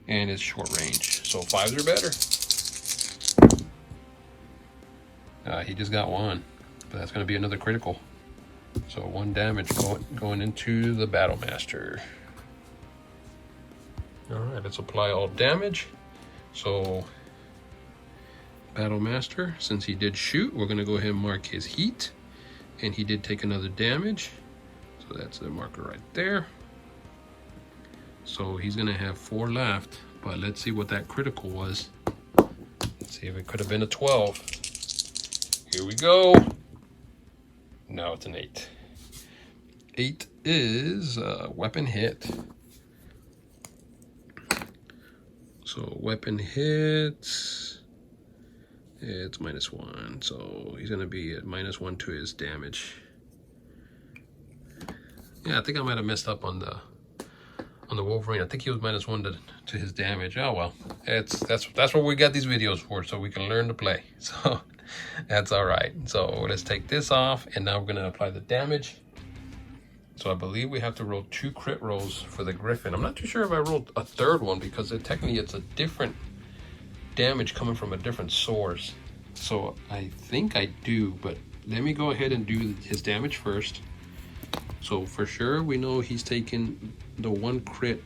and it's short range. So 5s are better. He just got 1, but that's going to be another critical. So 1 damage going into the Battlemaster. All right, let's apply all damage. So Battlemaster, since he did shoot, we're going to go ahead and mark his heat, and he did take another damage. So that's the marker right there. So he's going to have 4 left, but let's see what that critical was. Let's see if it could have been a 12. Here we go. No, it's an 8. 8 is weapon hit. So weapon hits, it's -1. So he's going to be at -1 to his damage. Yeah, I think I might have messed up on the Wolverine. I think he was -1 to his damage. Oh well, that's what we got these videos for, so we can learn to play. So that's all right. So let's take this off, and now we're gonna apply the damage. So I believe we have to roll 2 crit rolls for the Griffin. I'm not too sure if I rolled a 3rd one, because technically it's a different damage coming from a different source. So I think I do, but let me go ahead and do his damage first. So for sure, we know he's taken the 1 crit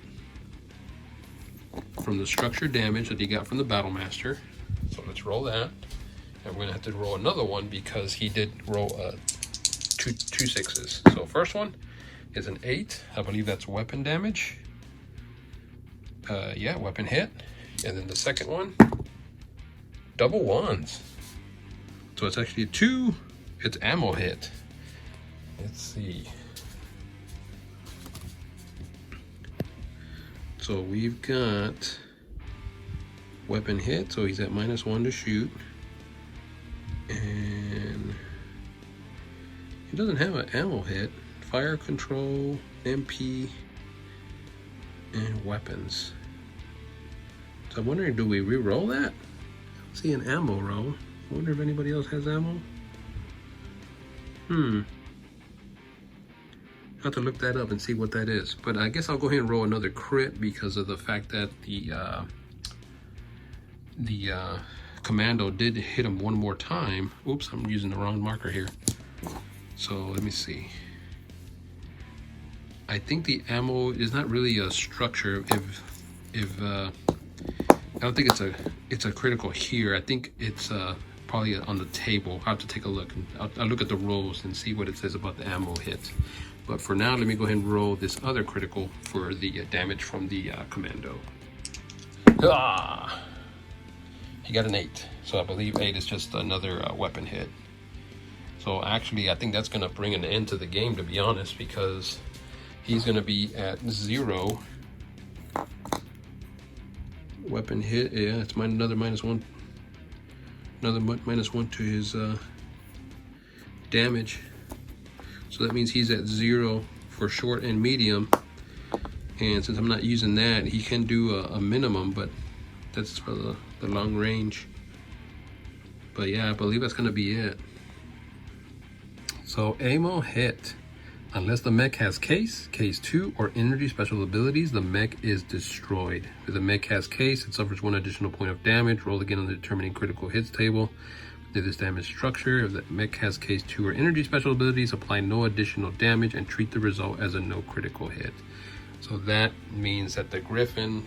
from the structure damage that he got from the Battlemaster. So let's roll that. And we're gonna have to roll another one because he did roll two 6s. So first one is an 8. I believe that's weapon damage. Yeah, weapon hit. And then the second one, double 1s. So it's actually 2, it's ammo hit. Let's see. So we've got weapon hit, so he's at -1 to shoot. And he doesn't have an ammo hit. Fire control, MP, and weapons. So I'm wondering, do we re-roll that? See an ammo roll. I wonder if anybody else has ammo. I'll have to look that up and see what that is. But I guess I'll go ahead and roll another crit because of the fact that the commando did hit him 1 more time. Oops, I'm using the wrong marker here. So let me see. I think the ammo is not really a structure. If I don't think it's a critical here. I think it's probably on the table. I'll have to take a look. I'll look at the rolls and see what it says about the ammo hit. But for now, let me go ahead and roll this other critical for the damage from the commando. Ah! He got an 8. So I believe 8 is just another weapon hit. So actually, I think that's going to bring an end to the game, to be honest, because he's going to be at 0. Weapon hit, yeah, it's another -1. Another -1 to his damage. So that means he's at 0 for short and medium. And since I'm not using that, he can do a minimum, but that's for the long range. But yeah, I believe that's gonna be it. So ammo hit. Unless the mech has case 2, or energy special abilities, the mech is destroyed. If the mech has case, it suffers 1 additional point of damage. Roll again on the determining critical hits table. If this damage structure, if the mech has case 2 or energy special abilities, apply no additional damage and treat the result as a no critical hit. So that means that the Griffin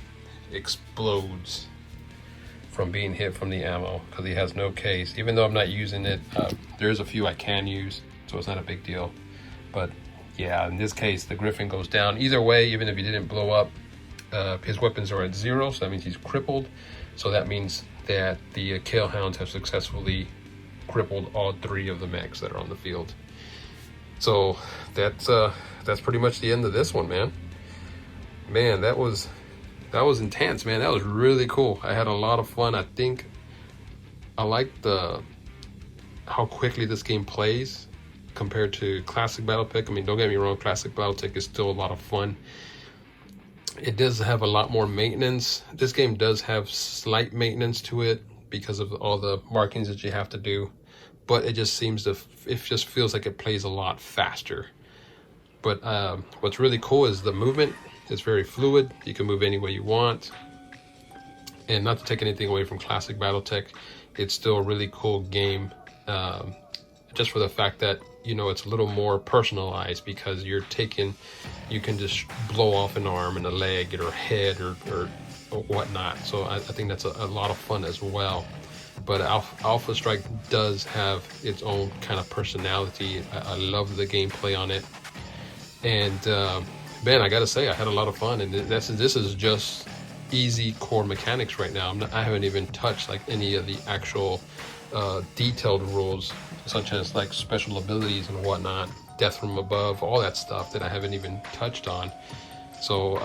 explodes from being hit from the ammo because he has no case. Even though I'm not using it, there's a few I can use, so it's not a big deal. But yeah, in this case, the Griffin goes down. Either way, even if he didn't blow up, his weapons are at 0, so that means he's crippled. So that means that the Kell Hounds have successfully crippled all 3 of the mechs that are on the field. So that's pretty much the end of this one, man. Man, that was intense, man. That was really cool. I had a lot of fun. I think I like how quickly this game plays compared to Classic Battletech. I mean, don't get me wrong, Classic Battletech is still a lot of fun. It does have a lot more maintenance. This game does have slight maintenance to it because of all the markings that you have to do, but it just seems to, it just feels like it plays a lot faster. But what's really cool is the movement. It's very fluid. You can move any way you want. And not to take anything away from Classic Battletech, it's still a really cool game, just for the fact that, you know, it's a little more personalized, because you can just blow off an arm and a leg or a head or whatnot. So I think that's a lot of fun as well. But Alpha Strike does have its own kind of personality. I love the gameplay on it. And man, I gotta say, I had a lot of fun. And this is just easy core mechanics right now. I haven't even touched like any of the actual detailed rules, such as like special abilities and whatnot, death from above, all that stuff that I haven't even touched on. So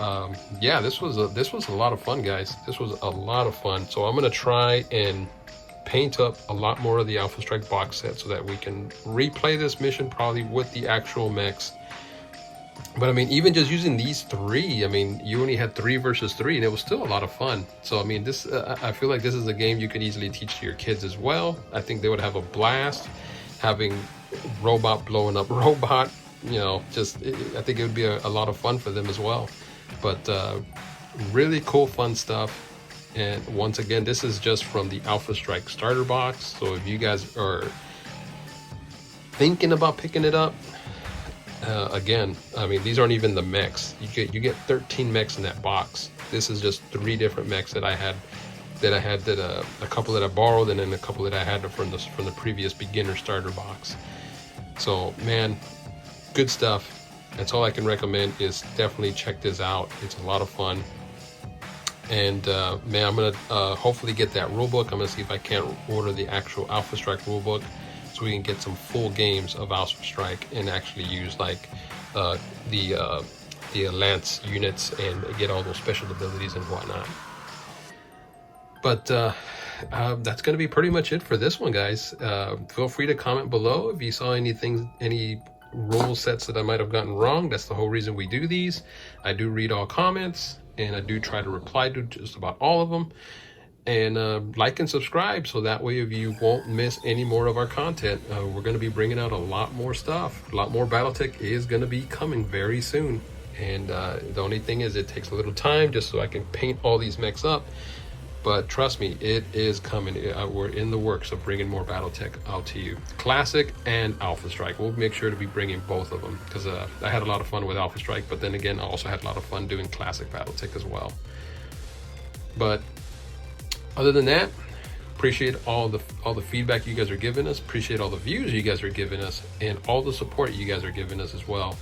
yeah, this was a lot of fun, guys. This was a lot of fun. So I'm gonna try and paint up a lot more of the Alpha Strike box set so that we can replay this mission probably with the actual mechs. But I mean, even just using these three, I mean, you only had 3 versus 3, and it was still a lot of fun. So I mean, this I feel like this is a game you could easily teach to your kids as well. I think they would have a blast having robot blowing up robot. You know, I think it would be a lot of fun for them as well. But really cool, fun stuff. And once again, this is just from the Alpha Strike starter box. So if you guys are thinking about picking it up, again, I mean, these aren't even the mechs. You get 13 mechs in that box. This is just 3 different mechs that I had a couple that I borrowed, and then a couple that I had from the previous beginner starter box. So man, good stuff. That's all I can recommend, is definitely check this out. It's a lot of fun. And man, I'm gonna hopefully get that rulebook. I'm gonna see if I can't order the actual Alpha Strike rulebook, so we can get some full games of Alpha Strike and actually use like the Lance units and get all those special abilities and whatnot. But that's going to be pretty much it for this one, guys. Feel free to comment below if you saw any rule sets that I might have gotten wrong. That's the whole reason we do these. I do read all comments, and I do try to reply to just about all of them. And like and subscribe, so that way if you won't miss any more of our content. We're going to be bringing out a lot more stuff. A lot more Battletech is going to be coming very soon. And the only thing is, it takes a little time just so I can paint all these mechs up. But trust me, it is coming. We're in the works of bringing more Battletech out to you. Classic and Alpha Strike. We'll make sure to be bringing both of them, because I had a lot of fun with Alpha Strike, but then again, I also had a lot of fun doing Classic Battletech as well. But other than that, appreciate all the feedback you guys are giving us. Appreciate all the views you guys are giving us, and all the support you guys are giving us as well.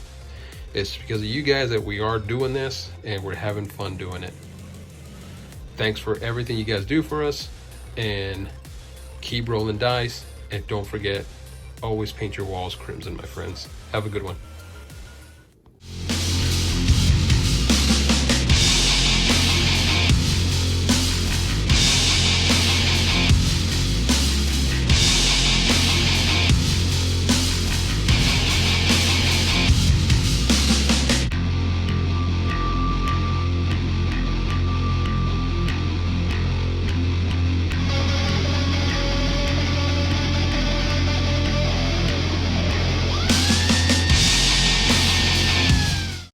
It's because of you guys that we are doing this, and we're having fun doing it. Thanks for everything you guys do for us, and keep rolling dice. And don't forget, always paint your walls crimson, my friends. Have a good one.